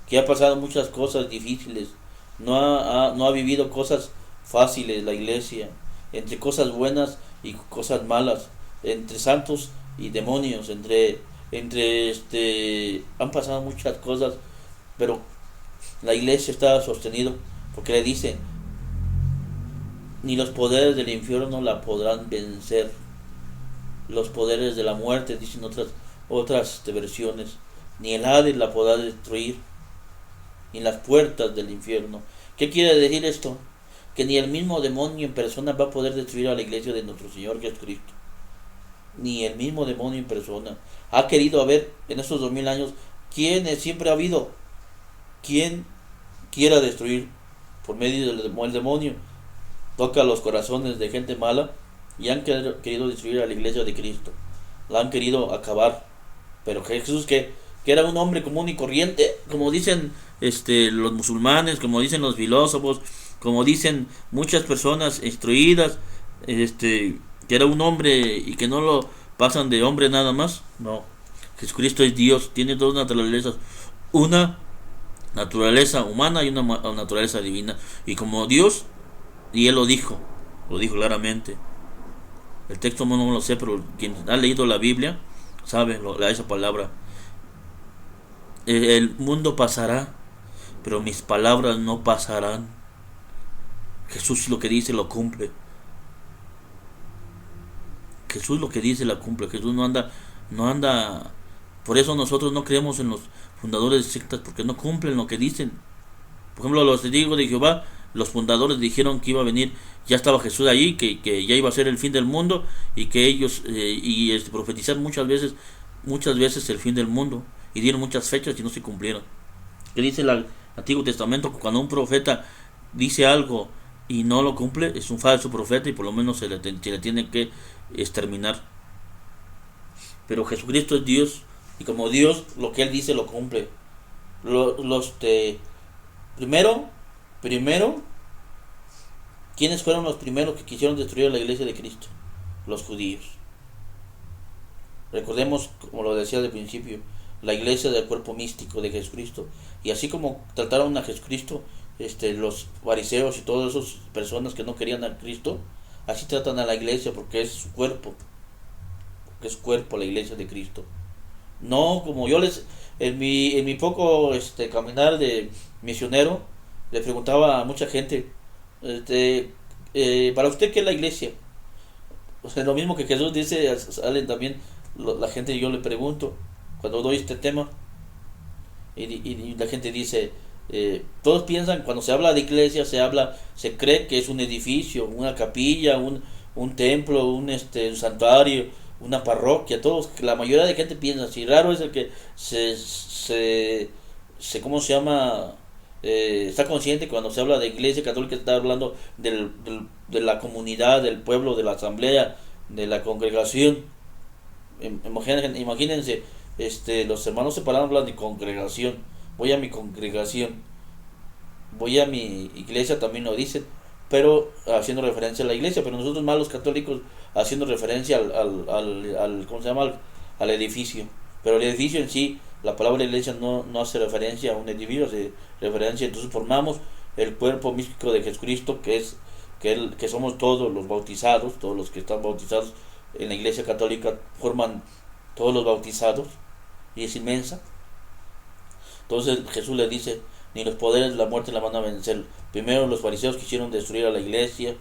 [SPEAKER 1] que ha pasado muchas cosas difíciles, no ha vivido cosas fáciles la iglesia, entre cosas buenas y cosas malas, entre santos y demonios, han pasado muchas cosas, pero la iglesia está sostenido porque le dice, ni los poderes del infierno la podrán vencer, los poderes de la muerte, dicen otras versiones, ni el Hades la podrá destruir, ni las puertas del infierno. ¿Qué quiere decir esto? Que ni el mismo demonio en persona va a poder destruir a la iglesia de nuestro Señor Jesucristo. Ni el mismo demonio en persona. Ha querido haber en estos 2000 años, quienes siempre ha habido, quien quiera destruir por medio del demonio. Toca los corazones de gente mala y han querido destruir a la iglesia de Cristo. La han querido acabar. Pero Jesús, que era un hombre común y corriente, como dicen los musulmanes, como dicen los filósofos, como dicen muchas personas instruidas, que era un hombre y que no lo pasan de hombre nada más. No, Jesucristo es Dios, tiene dos naturalezas, una naturaleza humana y una naturaleza divina, y como Dios, y él lo dijo claramente. El texto no lo sé, pero quien ha leído la Biblia sabe esa palabra. El mundo pasará, pero mis palabras no pasarán. Jesús lo que dice lo cumple. Jesús lo que dice la cumple. Jesús no anda. Por eso nosotros no creemos en los fundadores de sectas, porque no cumplen lo que dicen. Por ejemplo, los testigos de Jehová, los fundadores dijeron que iba a venir, ya estaba Jesús allí, que ya iba a ser el fin del mundo, y que ellos profetizaron muchas veces el fin del mundo, y dieron muchas fechas y no se cumplieron. ¿Qué dice el Antiguo Testamento? Cuando un profeta dice algo y no lo cumple, es un falso profeta y por lo menos se le tiene que exterminar. Pero Jesucristo es Dios, y como Dios, lo que Él dice lo cumple. Primero, ¿quiénes fueron los primeros que quisieron destruir a la iglesia de Cristo? Los judíos. Recordemos, como lo decía al principio, la iglesia del cuerpo místico de Jesucristo. Y así como trataron a Jesucristo, los fariseos y todas esas personas que no querían a Cristo, así tratan a la iglesia, porque es su cuerpo. Porque es su cuerpo, la iglesia de Cristo. No como yo en mi poco caminar de misionero, le preguntaba a mucha gente, para usted, ¿qué es la iglesia? O sea, lo mismo que Jesús dice, salen también la gente, y yo le pregunto cuando doy este tema, y la gente dice, todos piensan, cuando se habla de iglesia, se cree que es un edificio, una capilla, un templo, un santuario, una parroquia. La mayoría de gente piensa así. Raro es el que ¿cómo se llama? Está consciente cuando se habla de iglesia católica, está hablando de la comunidad, del pueblo, de la asamblea, de la congregación. Imagínense, los hermanos separados hablan de congregación. Voy a mi congregación, voy a mi iglesia, también lo dicen, pero haciendo referencia a la iglesia. Pero nosotros más los católicos haciendo referencia al ¿cómo se llama? Al edificio. Pero el edificio en sí, la palabra iglesia no hace referencia a un edificio, hace referencia. Entonces formamos el cuerpo místico de Jesucristo, que somos todos los bautizados, todos los que están bautizados en la iglesia católica, forman todos los bautizados, y es inmensa. Entonces Jesús le dice, ni los poderes de la muerte la van a vencer. Primero los fariseos quisieron destruir a la iglesia.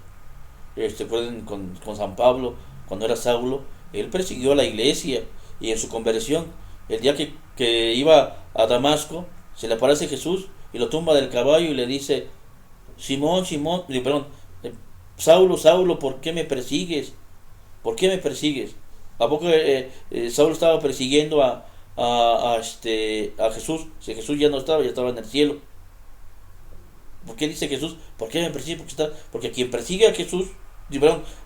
[SPEAKER 1] Pueden con San Pablo, cuando era Saulo, él persiguió a la iglesia, y en su conversión, el día que iba a Damasco, se le aparece Jesús y lo tumba del caballo y le dice, Saulo, Saulo, ¿por qué me persigues? ¿Por qué me persigues? ¿A poco Saulo estaba persiguiendo a Jesús? Si Jesús ya no estaba, ya estaba en el cielo. ¿Por qué dice Jesús? ¿Por qué me persigue? Porque quien persigue a Jesús,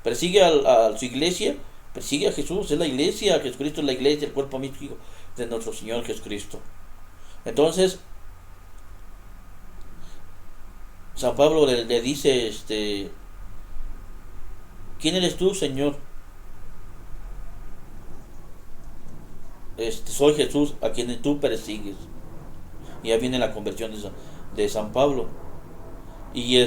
[SPEAKER 1] persigue a su iglesia, persigue a Jesús, es la iglesia. Jesucristo es la iglesia, el cuerpo místico de nuestro Señor Jesucristo. Entonces, San Pablo le dice, ¿quién eres tú, Señor? Soy Jesús a quien tú persigues. Y ahí viene la conversión de San Pablo. Y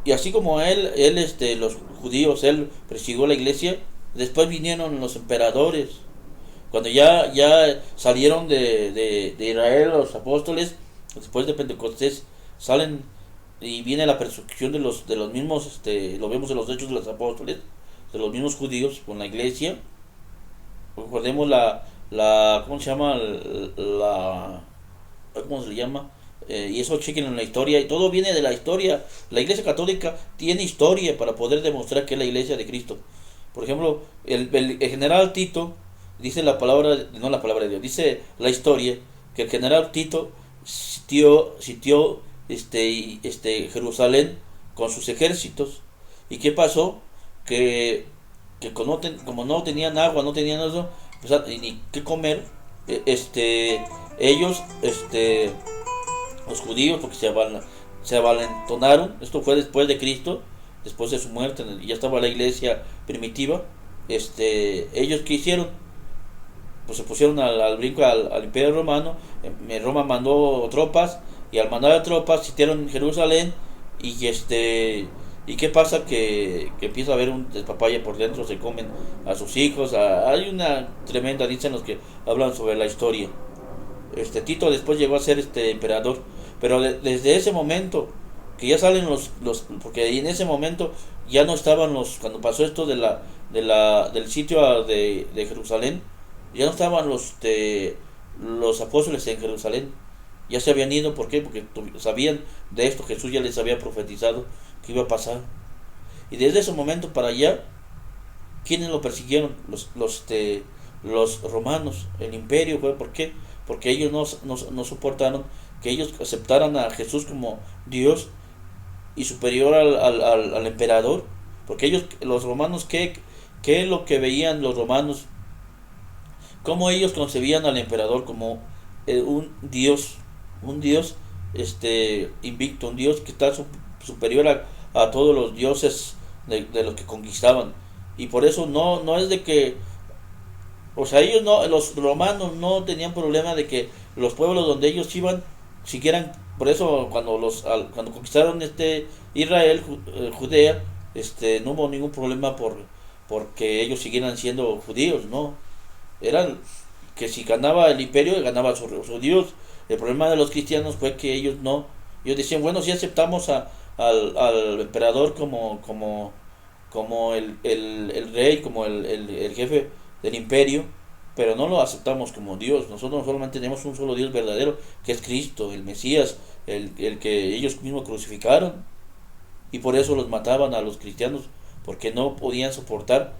[SPEAKER 1] y así como los judíos, él persiguió la iglesia, después vinieron los emperadores. Cuando ya salieron de Israel los apóstoles, después de Pentecostés, salen y viene la persecución de los mismos, lo vemos en los hechos de los apóstoles, de los mismos judíos con la iglesia. Recordemos ¿cómo se llama? ¿Cómo se le llama? Y eso chequen en la historia, y todo viene de la historia. La iglesia católica tiene historia para poder demostrar que es la iglesia de Cristo. Por ejemplo, el general Tito, dice no la palabra de Dios, dice la historia, que el general Tito sitió Jerusalén con sus ejércitos. ¿Y qué pasó? Que como no tenían agua, no tenían eso, pues, ni qué comer, ellos, los judíos, porque se avalentonaron. Esto fue después de Cristo, después de su muerte, ya estaba la iglesia primitiva. Ellos qué hicieron, pues se pusieron al brinco al Imperio Romano. Roma mandó tropas, y al mandar tropas sitiaron Jerusalén. Y qué pasa, que empieza a haber un despapalle por dentro, se comen a sus hijos. Hay una tremenda, dicen los que hablan sobre la historia. Tito después llegó a ser emperador, pero desde ese momento que ya salen porque en ese momento ya no estaban cuando pasó esto del sitio de Jerusalén, ya no estaban los apóstoles en Jerusalén, ya se habían ido. ¿Por qué? Porque sabían de esto, Jesús ya les había profetizado que iba a pasar. Y desde ese momento para allá, ¿quiénes lo persiguieron? Los romanos, el imperio. ¿Por qué? Porque ellos no soportaron que ellos aceptaran a Jesús como Dios y superior al emperador. Porque los romanos, ¿qué es lo que veían los romanos? Cómo ellos concebían al emperador como un Dios invicto, un Dios que está superior a todos los dioses de los que conquistaban. Y por eso no es de que, o sea, los romanos no tenían problema de que los pueblos donde ellos iban siguieran. Por eso cuando conquistaron Israel, Judea, no hubo ningún problema porque ellos siguieran siendo judíos. No, eran que si ganaba el imperio, ganaba su Dios. El problema de los cristianos fue que ellos decían, bueno, si aceptamos al emperador como el rey, como el jefe del imperio, pero no lo aceptamos como Dios. Nosotros solamente tenemos un solo Dios verdadero, que es Cristo, el Mesías, el que ellos mismos crucificaron. Y por eso los mataban a los cristianos, porque no podían soportar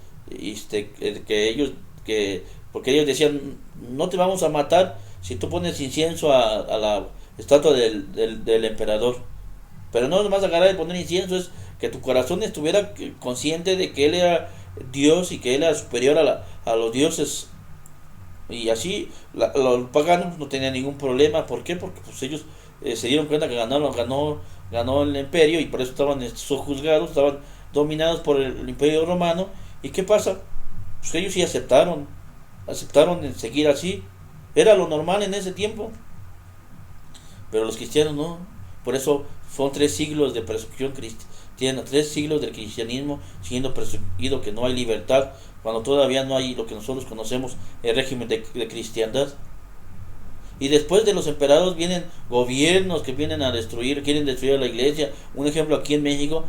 [SPEAKER 1] porque ellos decían, no te vamos a matar si tú pones incienso a la estatua del emperador. Pero no nomás agarrar y poner incienso, es que tu corazón estuviera consciente de que él era Dios y que él era superior a los dioses. Y así los paganos no tenían ningún problema. ¿Por qué? Porque pues ellos se dieron cuenta que ganó el imperio, y por eso estaban sojuzgados, estaban dominados por el imperio romano. ¿Y qué pasa? Pues ellos sí aceptaron seguir así. Era lo normal en ese tiempo. Pero los cristianos no. Por eso son 3 siglos de persecución cristiana, 3 siglos del cristianismo siendo perseguido, que no hay libertad, cuando todavía no hay lo que nosotros conocemos, el régimen de cristiandad. Y después de los emperadores vienen gobiernos que vienen quieren destruir a la iglesia. Un ejemplo aquí en México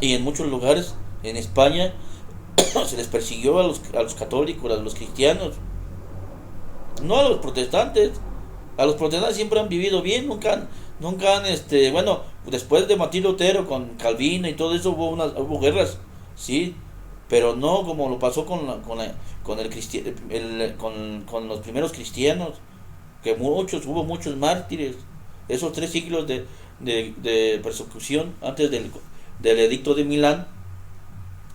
[SPEAKER 1] y en muchos lugares, en España, se les persiguió a los católicos, a los cristianos, no a los protestantes. A los protestantes siempre han vivido bien, nunca han, bueno, después de Martín Lutero con Calvino y todo eso hubo guerras, sí, pero no como lo pasó con los primeros cristianos, que hubo muchos mártires. Esos 3 siglos de persecución antes del edicto de Milán.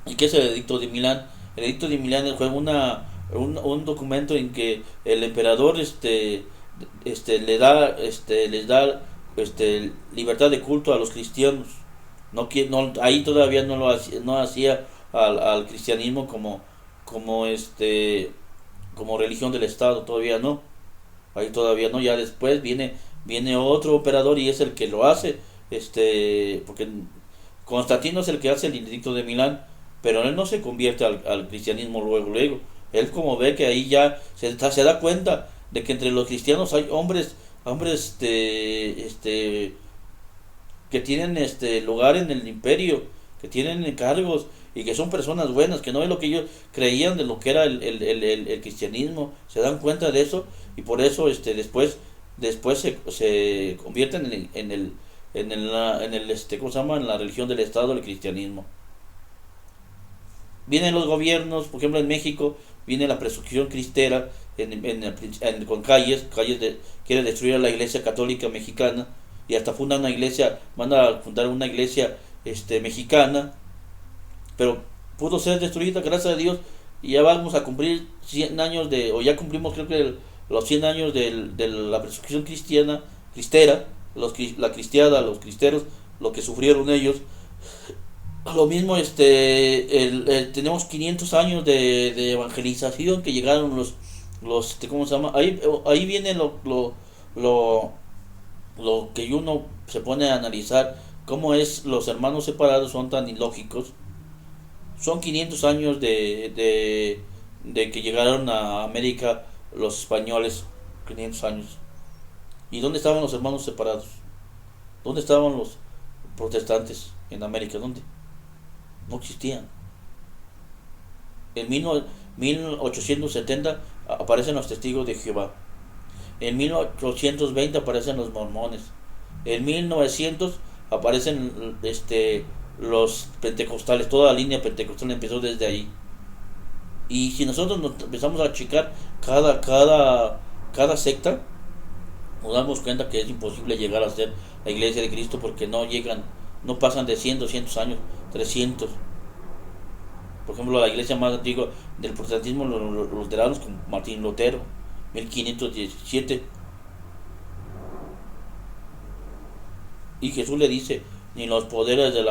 [SPEAKER 1] ¿Y qué es el edicto de Milán? El edicto de Milán fue un documento en que el emperador les da libertad de culto a los cristianos. Ahí todavía no hacía al cristianismo como religión del Estado, todavía no. Ahí todavía no. Ya después viene viene otro operador y es el que lo hace, porque Constantino es el que hace el edicto de Milán, pero él no se convierte al cristianismo luego. Él como ve que ahí ya se da cuenta de que entre los cristianos hay hombres que tienen lugar en el imperio, que tienen cargos y que son personas buenas, que no es lo que ellos creían de lo que era el cristianismo. Se dan cuenta de eso y por eso después se convierten ¿cómo se llama? En la religión del Estado, el cristianismo. Vienen los gobiernos, por ejemplo en México viene la persecución cristera con quiere destruir a la iglesia católica mexicana y hasta van a fundar una iglesia mexicana, pero pudo ser destruida gracias a Dios y ya vamos a cumplir 100 años o ya cumplimos creo que los 100 años de la persecución cristera, la cristiada, los cristeros, lo que sufrieron ellos. Lo mismo, tenemos 500 años de evangelización que llegaron ¿cómo se llama? Ahí viene lo que uno se pone a analizar, cómo es los hermanos separados son tan ilógicos. Son 500 años de que llegaron a América los españoles, 500 años. ¿Y dónde estaban los hermanos separados? ¿Dónde estaban los protestantes en América? ¿Dónde? No existían. En 1870 aparecen los testigos de Jehová. En 1820 aparecen los mormones. En 1900 aparecen los pentecostales. Toda la línea pentecostal empezó desde ahí. Y si nosotros nos empezamos a checar cada secta, nos damos cuenta que es imposible llegar a ser la iglesia de Cristo porque no pasan de 100, 200 años, 300. Por ejemplo, la iglesia más antigua del protestantismo, los luteranos, con Martín Lutero, 1517. Y Jesús le dice, ni los poderes de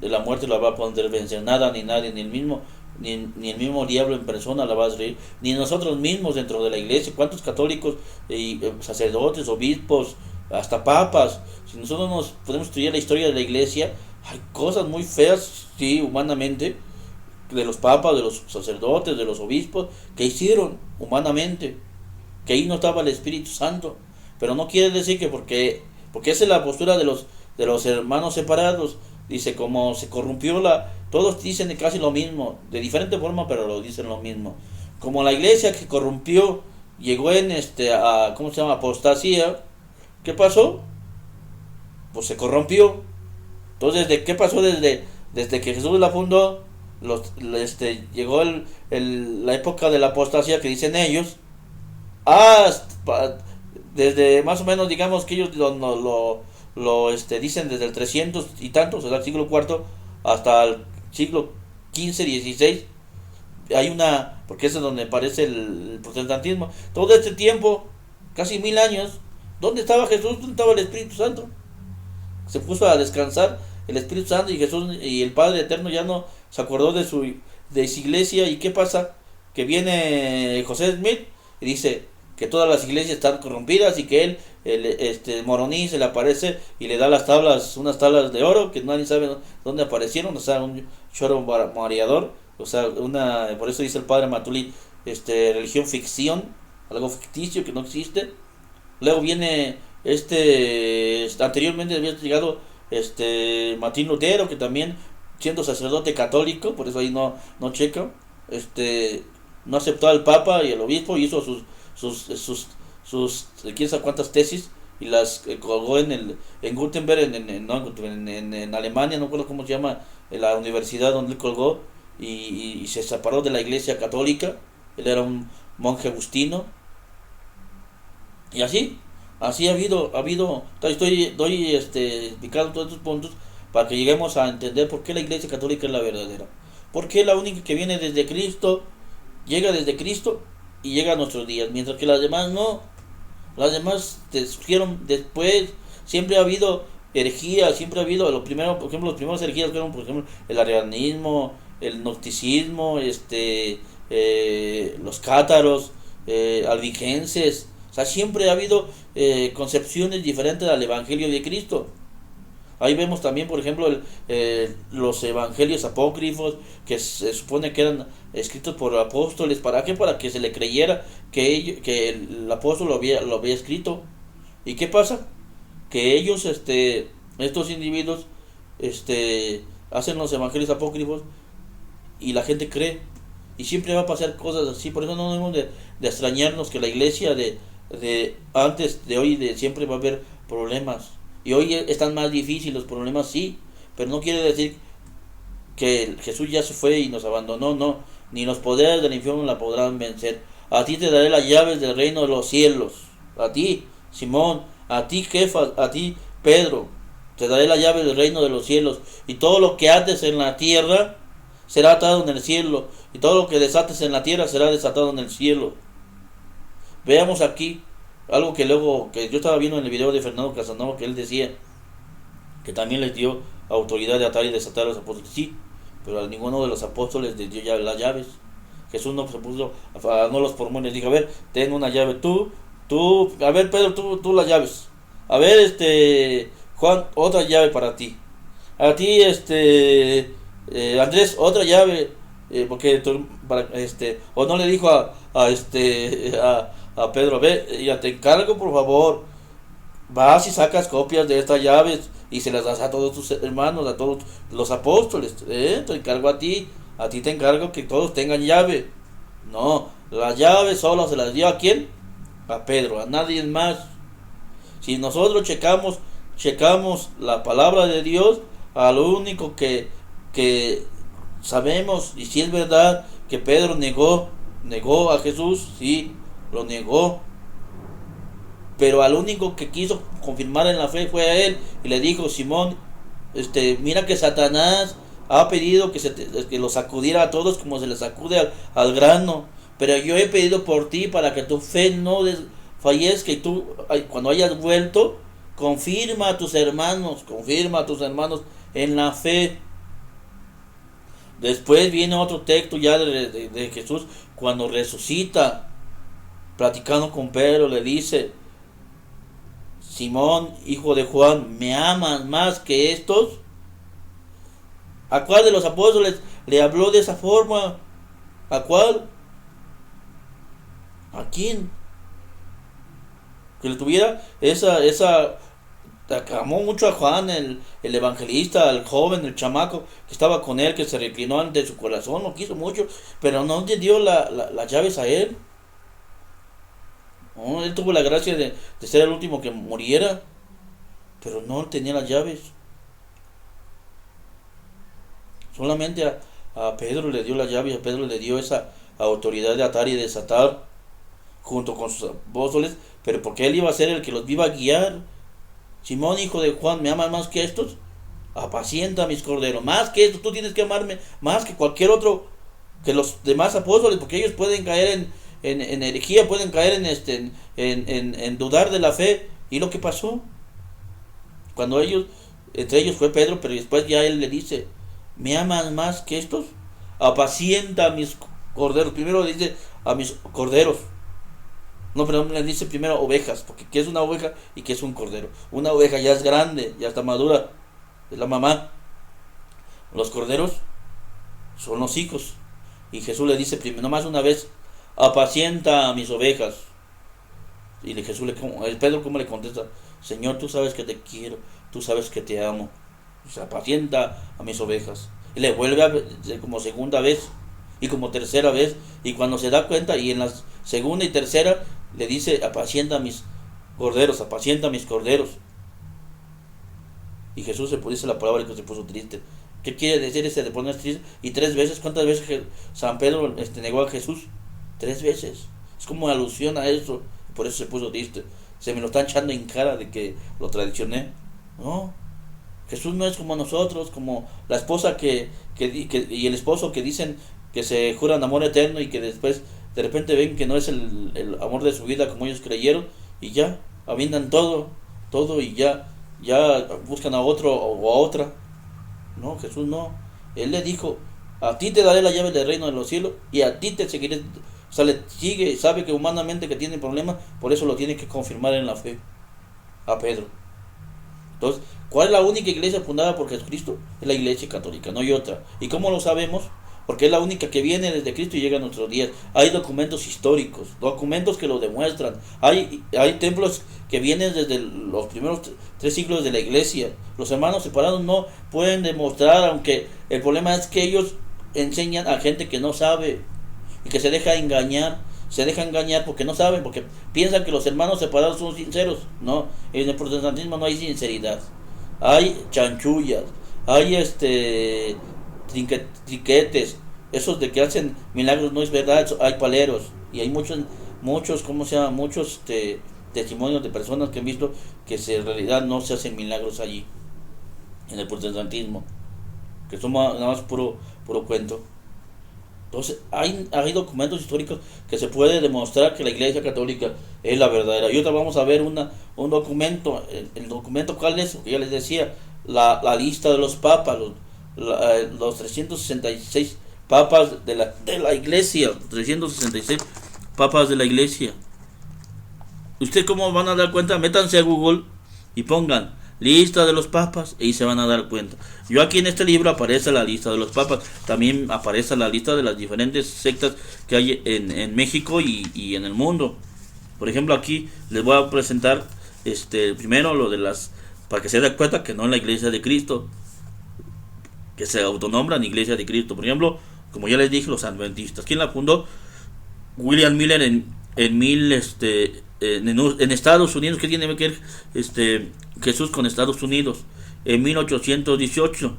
[SPEAKER 1] la muerte la va a poder vencer, nada ni nadie, ni el mismo diablo en persona la va a destruir, ni nosotros mismos dentro de la iglesia. ¿Cuántos católicos, sacerdotes, obispos, hasta papas? Si nosotros nos podemos estudiar la historia de la iglesia, hay cosas muy feas, sí, humanamente, de los papas, de los sacerdotes, de los obispos, que hicieron humanamente, que ahí no estaba el Espíritu Santo. Pero no quiere decir que porque esa es la postura de los hermanos separados. Dice, como se corrompió todos dicen casi lo mismo, de diferente forma, pero lo dicen lo mismo. Como la iglesia que corrompió llegó ¿cómo se llama? Apostasía. ¿Qué pasó? Pues se corrompió. Entonces, ¿qué pasó desde que Jesús la fundó? Llegó la época de la apostasía que dicen ellos. Desde más o menos, digamos que ellos dicen desde el 300 y tantos, o sea, el siglo IV hasta el siglo XV, XVI. Porque eso es donde aparece el protestantismo. Todo este tiempo, casi 1000 años, ¿dónde estaba Jesús? ¿Dónde estaba el Espíritu Santo? Se puso a descansar el Espíritu Santo y Jesús y el Padre Eterno ya no se acordó de su iglesia. ¿Y qué pasa? Que viene José Smith y dice que todas las iglesias están corrompidas y que Moroní se le aparece y le da unas tablas de oro que nadie sabe dónde aparecieron, o sea, un choro mareador, o sea, por eso dice el padre Matulí, religión ficción, algo ficticio que no existe. Luego viene anteriormente había llegado Martín Lutero, que también siendo sacerdote católico, por eso ahí no checa, no aceptó al papa y el obispo y hizo sus quién sabe cuántas tesis y las colgó en Gutenberg, en Alemania, no recuerdo cómo se llama, en la universidad donde él colgó, y se separó de la iglesia católica. Él era un monje agustino. Y así ha habido doy explicando todos estos puntos para que lleguemos a entender por qué la iglesia católica es la verdadera, por qué la única que viene desde Cristo, llega desde Cristo y llega a nuestros días, mientras que las demás no. Las demás surgieron después. Siempre ha habido herejía, siempre ha habido por ejemplo, los primeros herejías fueron, por ejemplo, el arrianismo, el gnosticismo, los cátaros, albigenses, O sea, siempre ha habido concepciones diferentes al Evangelio de Cristo. Ahí vemos también, por ejemplo, los evangelios apócrifos que se supone que eran escritos por apóstoles. ¿Para qué? Para que se le creyera que el apóstol lo había escrito. ¿Y qué pasa? Que ellos, estos individuos, hacen los evangelios apócrifos y la gente cree. Y siempre va a pasar cosas así. Por eso no debemos de extrañarnos que la iglesia de antes, de hoy, de siempre va a haber problemas. Y hoy están más difíciles los problemas, sí, pero no quiere decir que Jesús ya se fue y nos abandonó, no. Ni los poderes del infierno la podrán vencer. A ti te daré las llaves del reino de los cielos. A ti, Simón, a ti, Kefas, a ti, Pedro, te daré las llaves del reino de los cielos. Y todo lo que ates en la tierra será atado en el cielo. Y todo lo que desates en la tierra será desatado en el cielo. Veamos aquí algo que yo estaba viendo en el video de Fernando Casanova, que él decía que también les dio autoridad de atar y desatar a los apóstoles. Sí, pero a ninguno de los apóstoles les dio ya las llaves. Jesús no se puso, no los formó y les dijo: a ver, ten una llave tú, a ver, Pedro, tú las llaves. A ver, Juan, otra llave para ti. A ti, Andrés, otra llave, porque o no le dijo a Pedro: ve, ya te encargo, por favor, vas y sacas copias de estas llaves y se las das a todos tus hermanos, a todos los apóstoles. Te encargo a ti te encargo que todos tengan llave. No, la llave solo se las dio ¿a quién? A Pedro, a nadie más. Si nosotros checamos la palabra de Dios, a lo único que sabemos, y si es verdad que Pedro negó a Jesús, sí, lo negó, pero al único que quiso confirmar en la fe fue a él, y le dijo: Simón, mira que Satanás ha pedido que lo sacudiera a todos como se le sacude al grano, pero yo he pedido por ti para que tu fe no fallezca, y tú, cuando hayas vuelto, confirma a tus hermanos en la fe. Después viene otro texto ya de Jesús cuando resucita, platicando con Pedro, le dice: Simón, hijo de Juan, ¿me amas más que estos? ¿A cuál de los apóstoles le habló de esa forma? ¿A cuál? ¿A quién? Que le tuviera esa amó mucho a Juan, el evangelista, al joven, el chamaco que estaba con él, que se reclinó ante su corazón, lo quiso mucho, pero no le dio las llaves a él. No, él tuvo la gracia de ser el último que muriera, pero no tenía las llaves. Solamente a Pedro le dio las llaves, a Pedro le dio esa autoridad de atar y desatar junto con sus apóstoles, pero porque él iba a ser el que los iba a guiar. Simón, hijo de Juan, ¿me amas más que estos? Apacienta mis corderos. Más que esto, tú tienes que amarme más que cualquier otro, que los demás apóstoles, porque ellos pueden caer en herejía, pueden caer en dudar de la fe. ¿Y lo que pasó? Cuando entre ellos fue Pedro, pero después ya él le dice: ¿me amas más que estos? Apacienta mis corderos. Primero le dice a mis corderos. No, perdón, le dice primero ovejas, porque ¿qué es una oveja y qué es un cordero? Una oveja ya es grande, ya está madura, es la mamá. Los corderos son los hijos. Y Jesús le dice primero, nomás una vez: apacienta a mis ovejas. Y Pedro, ¿cómo le contesta? Señor, tú sabes que te quiero, tú sabes que te amo. O sea, apacienta a mis ovejas. Y le vuelve como segunda vez y como tercera vez. Y cuando se da cuenta, y en la segunda y tercera, le dice: apacienta a mis corderos, apacienta a mis corderos. Y Jesús dice la palabra que se puso triste. ¿Qué quiere decir de ponerse triste? Y 3 veces, ¿cuántas veces San Pedro negó a Jesús? 3 veces. Es como alusión a eso. Por eso se puso triste. Se me lo están echando en cara de que lo traicioné. No. Jesús no es como nosotros, como la esposa y el esposo que dicen que se juran amor eterno y que después de repente ven que no es el amor de su vida como ellos creyeron, y ya aviendan todo y ya buscan a otro o a otra. No, Jesús no. Él le dijo: a ti te daré la llave del reino de los cielos y a ti te seguiré O sea, le sigue, sabe que humanamente que tiene problemas, por eso lo tiene que confirmar en la fe a Pedro. Entonces, ¿cuál es la única iglesia fundada por Jesucristo? Es la iglesia católica, no hay otra. ¿Y cómo lo sabemos? Porque es la única que viene desde Cristo y llega a nuestros días. Hay documentos históricos, documentos que lo demuestran. Hay templos que vienen desde los primeros 3 siglos de la iglesia. Los hermanos separados no pueden demostrar, aunque el problema es que ellos enseñan a gente que no sabe y que se deja engañar. Se deja engañar porque no saben, porque piensan que los hermanos separados son sinceros. No, en el protestantismo no hay sinceridad. Hay chanchullas, hay triquetes, esos de que hacen milagros no es verdad, hay paleros y hay muchos, ¿cómo se llama? Muchos testimonios de personas que han visto que en realidad no se hacen milagros allí, en el protestantismo, que son nada más puro cuento. Entonces, hay documentos históricos que se puede demostrar que la Iglesia Católica es la verdadera. Y ahora vamos a ver un documento. El documento, ¿cuál es? Porque ya les decía, la lista de los papas, los 366 papas de la Iglesia. 366 papas de la Iglesia. ¿Ustedes cómo van a dar cuenta? Métanse a Google y pongan lista de los papas y se van a dar cuenta. Yo aquí en este libro aparece la lista de los papas, también aparece la lista de las diferentes sectas que hay en México y en el mundo. Por ejemplo, aquí les voy a presentar primero lo de para que se den cuenta que no es la Iglesia de Cristo, que se autonombran Iglesia de Cristo. Por ejemplo, como ya les dije, los adventistas. ¿Quién la fundó? William Miller en Estados Unidos. ¿Qué tiene que ver Jesús con Estados Unidos? En 1818,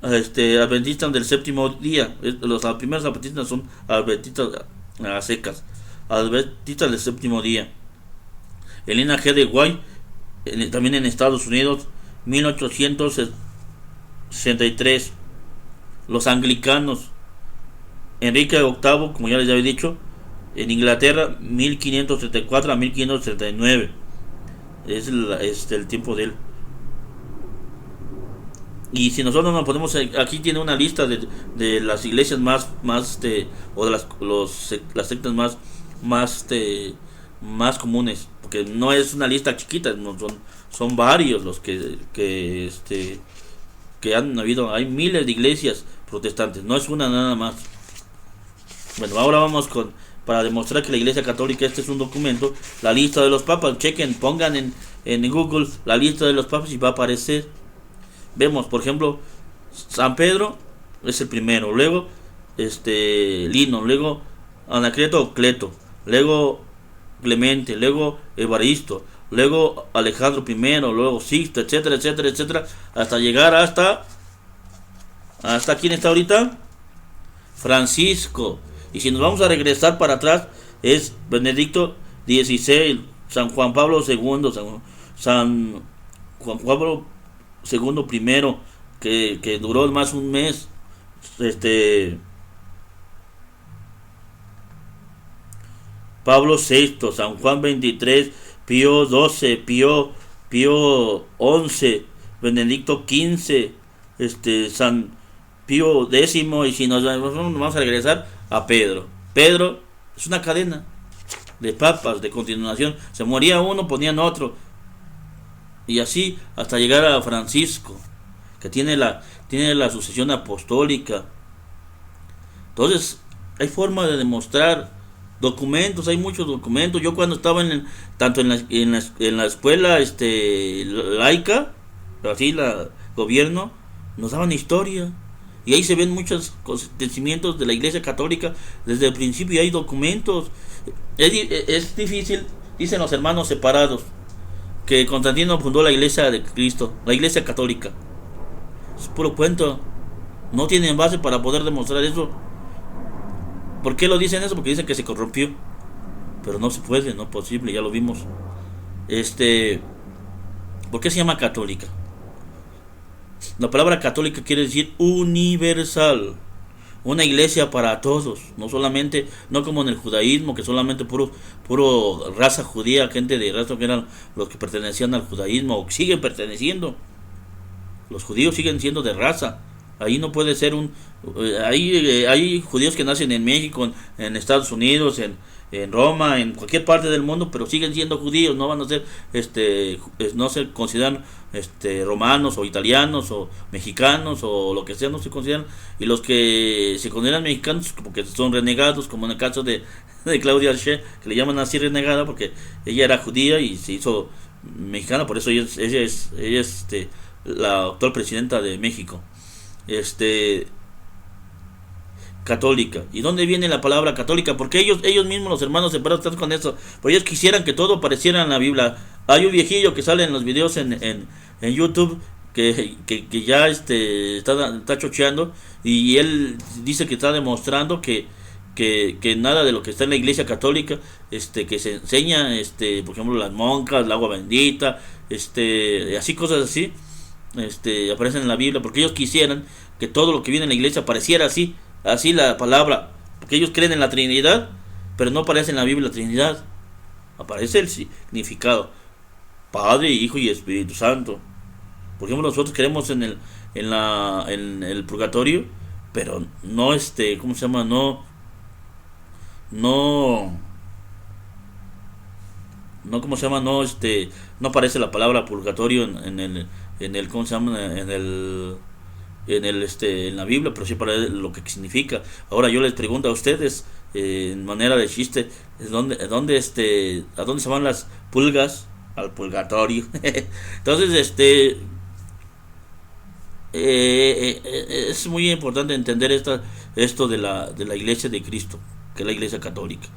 [SPEAKER 1] adventistas del séptimo día. Los primeros adventistas son adventistas a secas, adventistas del séptimo día. Elena G. de White, también en Estados Unidos, 1863. Los anglicanos, Enrique VIII, como ya les había dicho, en Inglaterra, 1534 a 1539. Es el tiempo de él. Y si nosotros nos ponemos aquí, tiene una lista de las iglesias más o de las sectas más comunes, porque no es una lista chiquita, no, son varios los que han habido. Hay miles de iglesias protestantes, no es una nada más. Bueno, ahora vamos para demostrar que la Iglesia Católica, este es un documento, la lista de los papas. Chequen, pongan en Google la lista de los papas y va a aparecer. Vemos, por ejemplo, San Pedro es el primero, luego Lino, luego Anacleto o Cleto, luego Clemente, luego Evaristo, luego Alejandro I, luego Sixto, etcétera, etcétera, etcétera, hasta llegar hasta ¿quién está ahorita? Francisco. Y si nos vamos a regresar para atrás, es Benedicto XVI, San Juan Pablo II, San Juan Pablo II primero, que duró más un mes. Pablo VI, San Juan XXIII, Pío XII, Pío XI, Benedicto XV, San Pío X. Y si nos vamos a regresar a Pedro. Pedro es una cadena de papas de continuación. Se moría uno, ponían otro. Y así hasta llegar a Francisco, que tiene la sucesión apostólica. Entonces, hay forma de demostrar documentos, hay muchos documentos. Yo cuando estaba tanto en la escuela laica, así la gobierno, nos daban historia. Y ahí se ven muchos acontecimientos de la Iglesia Católica desde el principio y hay documentos. Es difícil, dicen los hermanos separados, que Constantino fundó la Iglesia de Cristo, la Iglesia Católica. Es puro cuento. No tienen base para poder demostrar eso. ¿Por qué lo dicen eso? Porque dicen que se corrompió. Pero no se puede, no es posible, ya lo vimos. ¿Por qué se llama católica? La palabra católica quiere decir universal. Una iglesia para todos, no solamente, no como en el judaísmo, que solamente puro raza judía, gente de raza que eran los que pertenecían al judaísmo o siguen perteneciendo. Los judíos siguen siendo de raza, Ahí no puede ser hay judíos que nacen en México, en Estados Unidos, en Roma, en cualquier parte del mundo, pero siguen siendo judíos, no van a ser, no se consideran romanos o italianos o mexicanos o lo que sea, no se consideran. Y los que se consideran mexicanos porque son renegados, como en el caso de Claudia Sheinbaum, que le llaman así renegada porque ella era judía y se hizo mexicana, por eso ella es la actual presidenta de México. este Católica. ¿Y dónde viene la palabra católica? Porque ellos mismos, los hermanos separados, están con eso. Porque ellos quisieran que todo pareciera en la Biblia. Hay un viejillo que sale en los videos en YouTube que ya está chocheando, y él dice que está demostrando que nada de lo que está en la iglesia católica, que se enseña, por ejemplo, las monjas, el agua bendita, así, cosas así, aparecen en la Biblia, porque ellos quisieran que todo lo que viene en la iglesia pareciera así la palabra, porque ellos creen en la Trinidad, pero no aparece en la Biblia la Trinidad, aparece el significado: Padre, Hijo y Espíritu Santo. Por ejemplo, nosotros creemos en el purgatorio, pero no, ¿cómo se llama? No, no, ¿cómo se llama? No aparece la palabra purgatorio en el, ¿cómo se llama? En la Biblia, pero sí para lo que significa. Ahora yo les pregunto a ustedes, en manera de chiste, ¿a dónde se van las pulgas? Al purgatorio. Entonces, es muy importante entender esto de la iglesia de Cristo, que es la iglesia católica.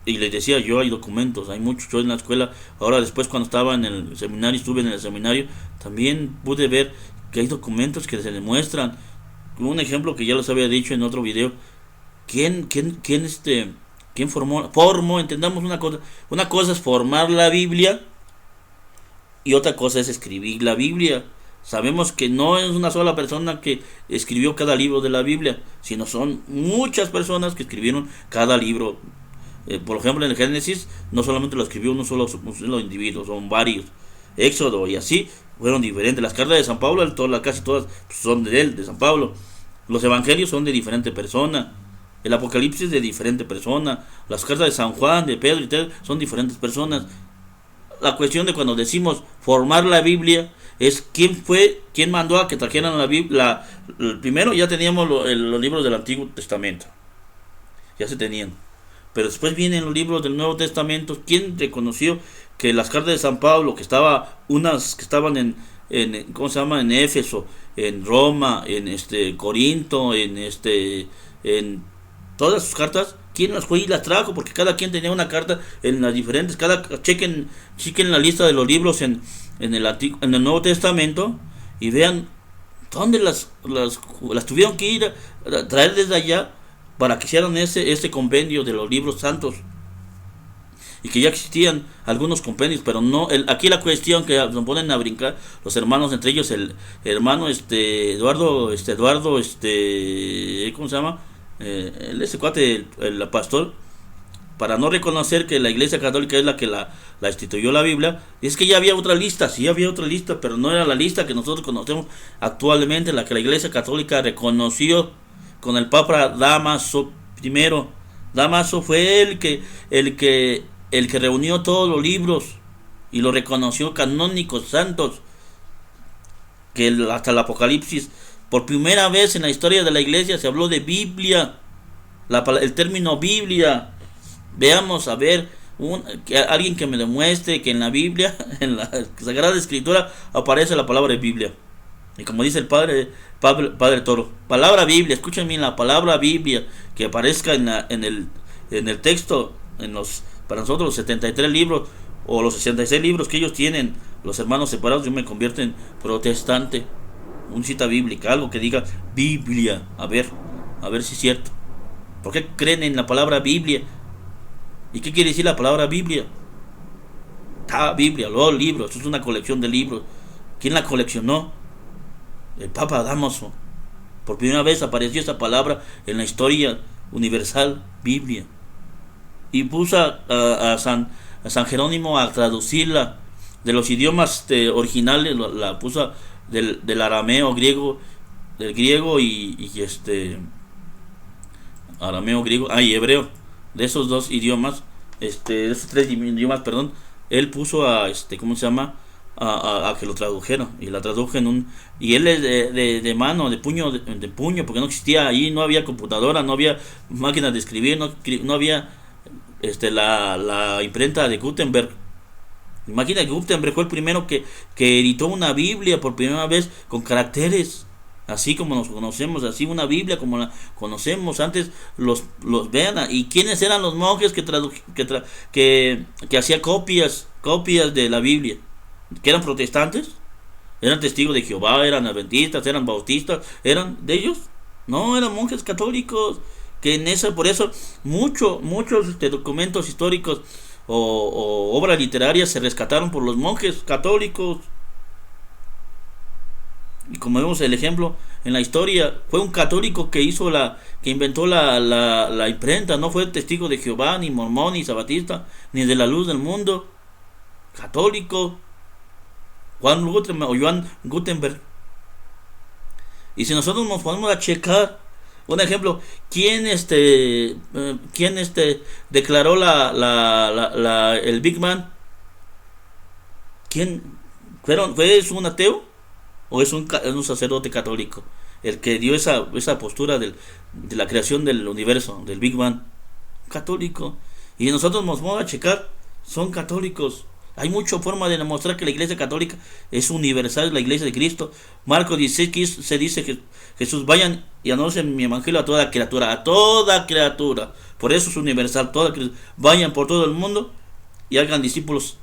[SPEAKER 1] Y les decía yo, hay documentos, hay muchos. Yo en la escuela, ahora después cuando estaba en el seminario, estuve en el seminario, también pude ver que hay documentos que se demuestran. Un ejemplo que ya les había dicho en otro video: ¿quién formó? Entendamos una cosa es formar la Biblia y otra cosa es escribir la Biblia. Sabemos que no es una sola persona que escribió cada libro de la Biblia, sino son muchas personas que escribieron cada libro. Por ejemplo, en el Génesis no solamente lo escribió un solo individuo, son varios. Éxodo y así fueron diferentes. Las cartas de San Pablo, casi todas son de él, de San Pablo. Los evangelios son de diferente persona. El Apocalipsis de diferente persona. Las cartas de San Juan, de Pedro y tal, son diferentes personas. La cuestión de cuando decimos formar la Biblia es quién mandó a que trajeran la Biblia. Primero ya teníamos los libros del Antiguo Testamento, ya se tenían, pero después vienen los libros del Nuevo Testamento. ¿Quién reconoció que las cartas de San Pablo, unas que estaban en ¿cómo se llama? En Éfeso, en Roma, en Corinto, en todas sus cartas, quién las fue y las trajo? Porque cada quien tenía una carta en las diferentes. Chequen la lista de los libros en el Nuevo Testamento y vean dónde las tuvieron que ir a traer desde allá para que hicieran ese compendio de los libros santos. Y que ya existían algunos compendios, pero no. Aquí la cuestión que nos ponen a brincar los hermanos, entre ellos el hermano Eduardo, ¿cómo se llama? Ese cuate, el pastor, para no reconocer que la iglesia católica es la que la instituyó la Biblia. Es que ya había otra lista, sí había otra lista, pero no era la lista que nosotros conocemos actualmente, la que la iglesia católica reconoció con el Papa Dámaso I. Dámaso fue el que reunió todos los libros y los reconoció canónicos, santos, que hasta el Apocalipsis. Por primera vez en la historia de la iglesia se habló de Biblia, el término Biblia. Veamos, a ver, alguien que me demuestre que en la Biblia, en la Sagrada Escritura, aparece la palabra Biblia. Y como dice el padre Toro, palabra Biblia, escuchen bien, la palabra Biblia, que aparezca en el texto, para nosotros los 73 libros, o los 66 libros que ellos tienen, los hermanos separados. Yo me convierto en protestante. Una cita bíblica, algo que diga Biblia, a ver si es cierto. ¿Por qué creen en la palabra Biblia? ¿Y qué quiere decir la palabra Biblia? Biblia, los libros, es una colección de libros. ¿Quién la coleccionó? El Papa Dámaso. Por primera vez apareció esa palabra en la historia universal, Biblia. Y puso a San Jerónimo a traducirla de los idiomas originales, la puso del arameo, griego del griego arameo, griego, y hebreo, de esos dos idiomas, de esos tres idiomas, perdón, él puso a, ¿cómo se llama? A que lo tradujera, y la tradujo y él es de mano, de puño, porque no existía ahí, no había computadora, no había máquinas de escribir, no había, la imprenta de Gutenberg. Imagina que Gutenberg fue el primero que editó una Biblia por primera vez con caracteres, así como nos conocemos, así una Biblia como la conocemos. Antes los vean, y quiénes eran los monjes que hacían copias de la Biblia, que eran protestantes, eran testigos de Jehová, eran adventistas, eran bautistas, eran de ellos, no, eran monjes católicos, que por eso muchos documentos históricos o obras literarias se rescataron por los monjes católicos. Y como vemos el ejemplo en la historia, fue un católico que inventó la imprenta, no fue testigo de Jehová, ni mormón, ni sabatista, ni de la luz del mundo. Católico, Joan Gutenberg. Y si nosotros nos ponemos a checar, un ejemplo, ¿quién declaró el Big Bang? ¿Quién fue un ateo o es un sacerdote católico el que dio esa postura de la creación del universo, del Big Bang? Católico. Y nosotros nos vamos a checar, son católicos. Hay mucha forma de demostrar que la iglesia católica es universal, la iglesia de Cristo. Marcos 16 se dice que Jesús, vayan y anuncien mi evangelio a toda criatura. Por eso es universal, vayan por todo el mundo y hagan discípulos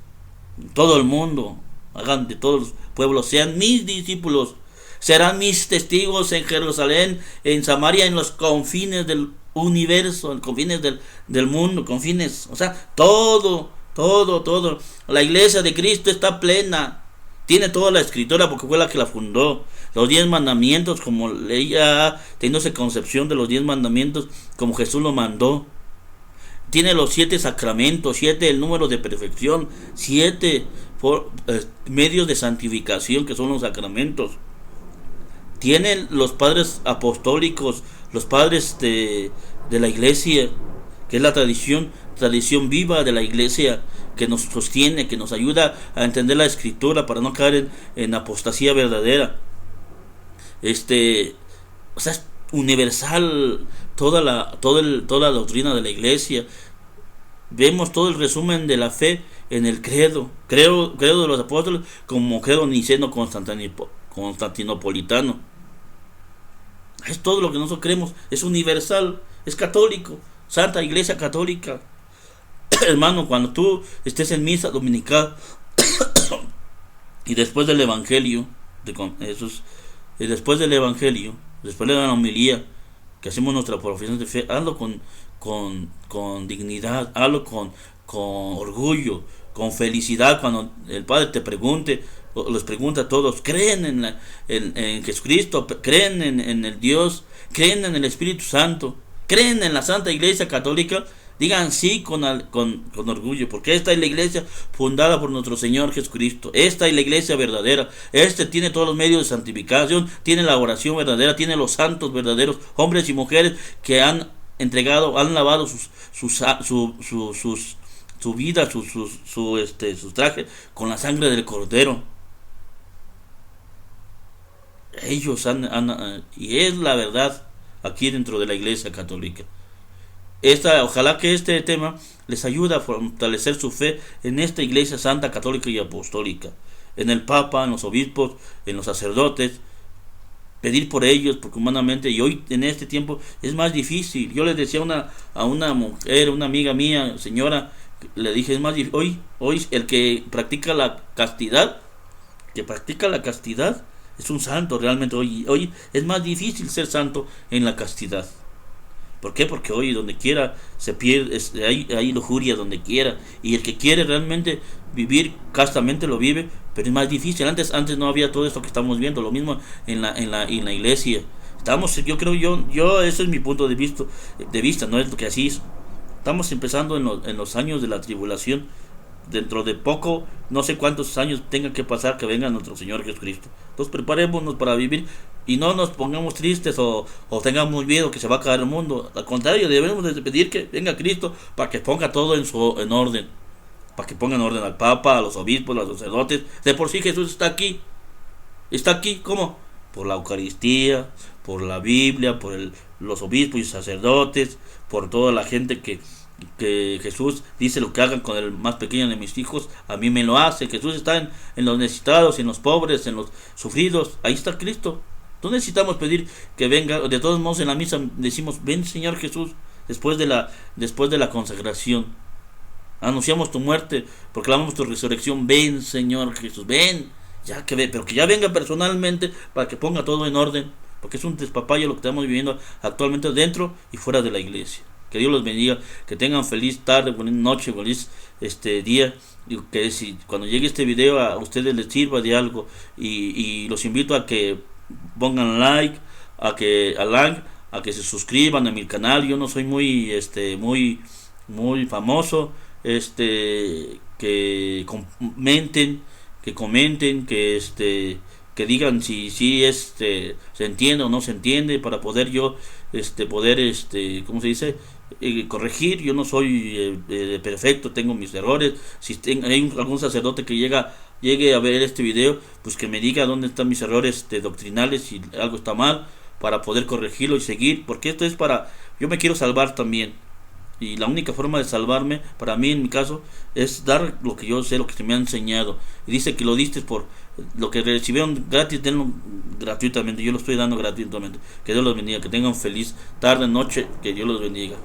[SPEAKER 1] todo el mundo. Hagan de todos los pueblos, sean mis discípulos. Serán mis testigos en Jerusalén, en Samaria, en los confines del universo, en confines del mundo, confines, o sea, todo. La iglesia de Cristo está plena. Tiene toda la escritura porque fue la que la fundó. Los 10 mandamientos, como ella teniéndose concepción de los 10 mandamientos, como Jesús lo mandó. Tiene los 7 sacramentos, 7 el número de perfección, 7 medios de santificación que son los sacramentos. Tiene los padres apostólicos, los padres de la iglesia, que es la tradición viva de la iglesia, que nos sostiene, que nos ayuda a entender la escritura para no caer en apostasía verdadera. O sea, es universal toda la doctrina de la iglesia. Vemos todo el resumen de la fe en el credo de los apóstoles, como credo niceno constantinopolitano. Es todo lo que nosotros creemos, es universal, es católico, Santa Iglesia Católica. Hermano, cuando tú estés en misa dominical y después del evangelio, después de la homilía, que hacemos nuestra profesión de fe, hazlo con dignidad, hazlo con orgullo, con felicidad. Cuando el Padre te pregunte, les pregunta a todos, ¿creen en Jesucristo? ¿Creen en el Dios? ¿Creen en el Espíritu Santo? ¿Creen en la Santa Iglesia Católica? Digan sí con orgullo, porque esta es la iglesia fundada por nuestro Señor Jesucristo. Esta es la iglesia verdadera. Tiene todos los medios de santificación, tiene la oración verdadera, tiene los santos verdaderos, hombres y mujeres que han lavado su vida, sus trajes con la sangre del Cordero. Ellos y es la verdad aquí dentro de la iglesia católica. Ojalá que este tema les ayude a fortalecer su fe en esta iglesia santa, católica y apostólica, en el Papa, en los obispos, en los sacerdotes, pedir por ellos, porque humanamente, y hoy en este tiempo es más difícil. Yo les decía a una mujer, una amiga mía, señora, le dije, es más difícil, hoy el que practica la castidad, es un santo realmente. Hoy es más difícil ser santo en la castidad. ¿Por qué? Porque hoy donde quiera se pierde, hay lujuria donde quiera, y el que quiere realmente vivir castamente lo vive, pero es más difícil. Antes no había todo esto que estamos viendo, lo mismo en la iglesia. Ese es mi punto de vista, no es lo que así es. Estamos empezando en los años de la tribulación. Dentro de poco, no sé cuántos años tenga que pasar que venga nuestro Señor Jesucristo. Entonces preparémonos para vivir y no nos pongamos tristes o tengamos miedo que se va a acabar el mundo. Al contrario, debemos de pedir que venga Cristo para que ponga todo en orden, para que pongan en orden al Papa, a los obispos, a los sacerdotes. De por sí Jesús está aquí. Está aquí, ¿cómo? Por la Eucaristía, por la Biblia, por los obispos y sacerdotes, por toda la gente que Jesús dice: lo que hagan con el más pequeño de mis hijos, a mí me lo hace. Jesús está en los necesitados, en los pobres, en los sufridos. Ahí está Cristo. No necesitamos pedir que venga. De todos modos, en la misa decimos: ven, Señor Jesús, después de la consagración. Anunciamos tu muerte, proclamamos tu resurrección. Ven, Señor Jesús, ven. Ya que ve, pero que ya venga personalmente para que ponga todo en orden, porque es un despapayo lo que estamos viviendo actualmente dentro y fuera de la iglesia. Que Dios los bendiga, que tengan feliz tarde, feliz noche, feliz día, y que si cuando llegue este video a ustedes les sirva de algo, y los invito a que pongan like, a que se suscriban a mi canal. Yo no soy muy famoso, que comenten, que digan si se entiende o no se entiende, para poder yo ¿cómo se dice? Corregir. Yo no soy perfecto, tengo mis errores. Si hay algún sacerdote que llegue a ver este video, pues que me diga dónde están mis errores doctrinales, si algo está mal, para poder corregirlo y seguir, porque esto es yo me quiero salvar también. Y la única forma de salvarme, para mí en mi caso, es dar lo que yo sé, lo que se me ha enseñado. Y dice que lo diste por lo que recibieron gratis, denlo gratuitamente. Yo lo estoy dando gratuitamente. Que Dios los bendiga, que tengan feliz tarde, noche, que Dios los bendiga.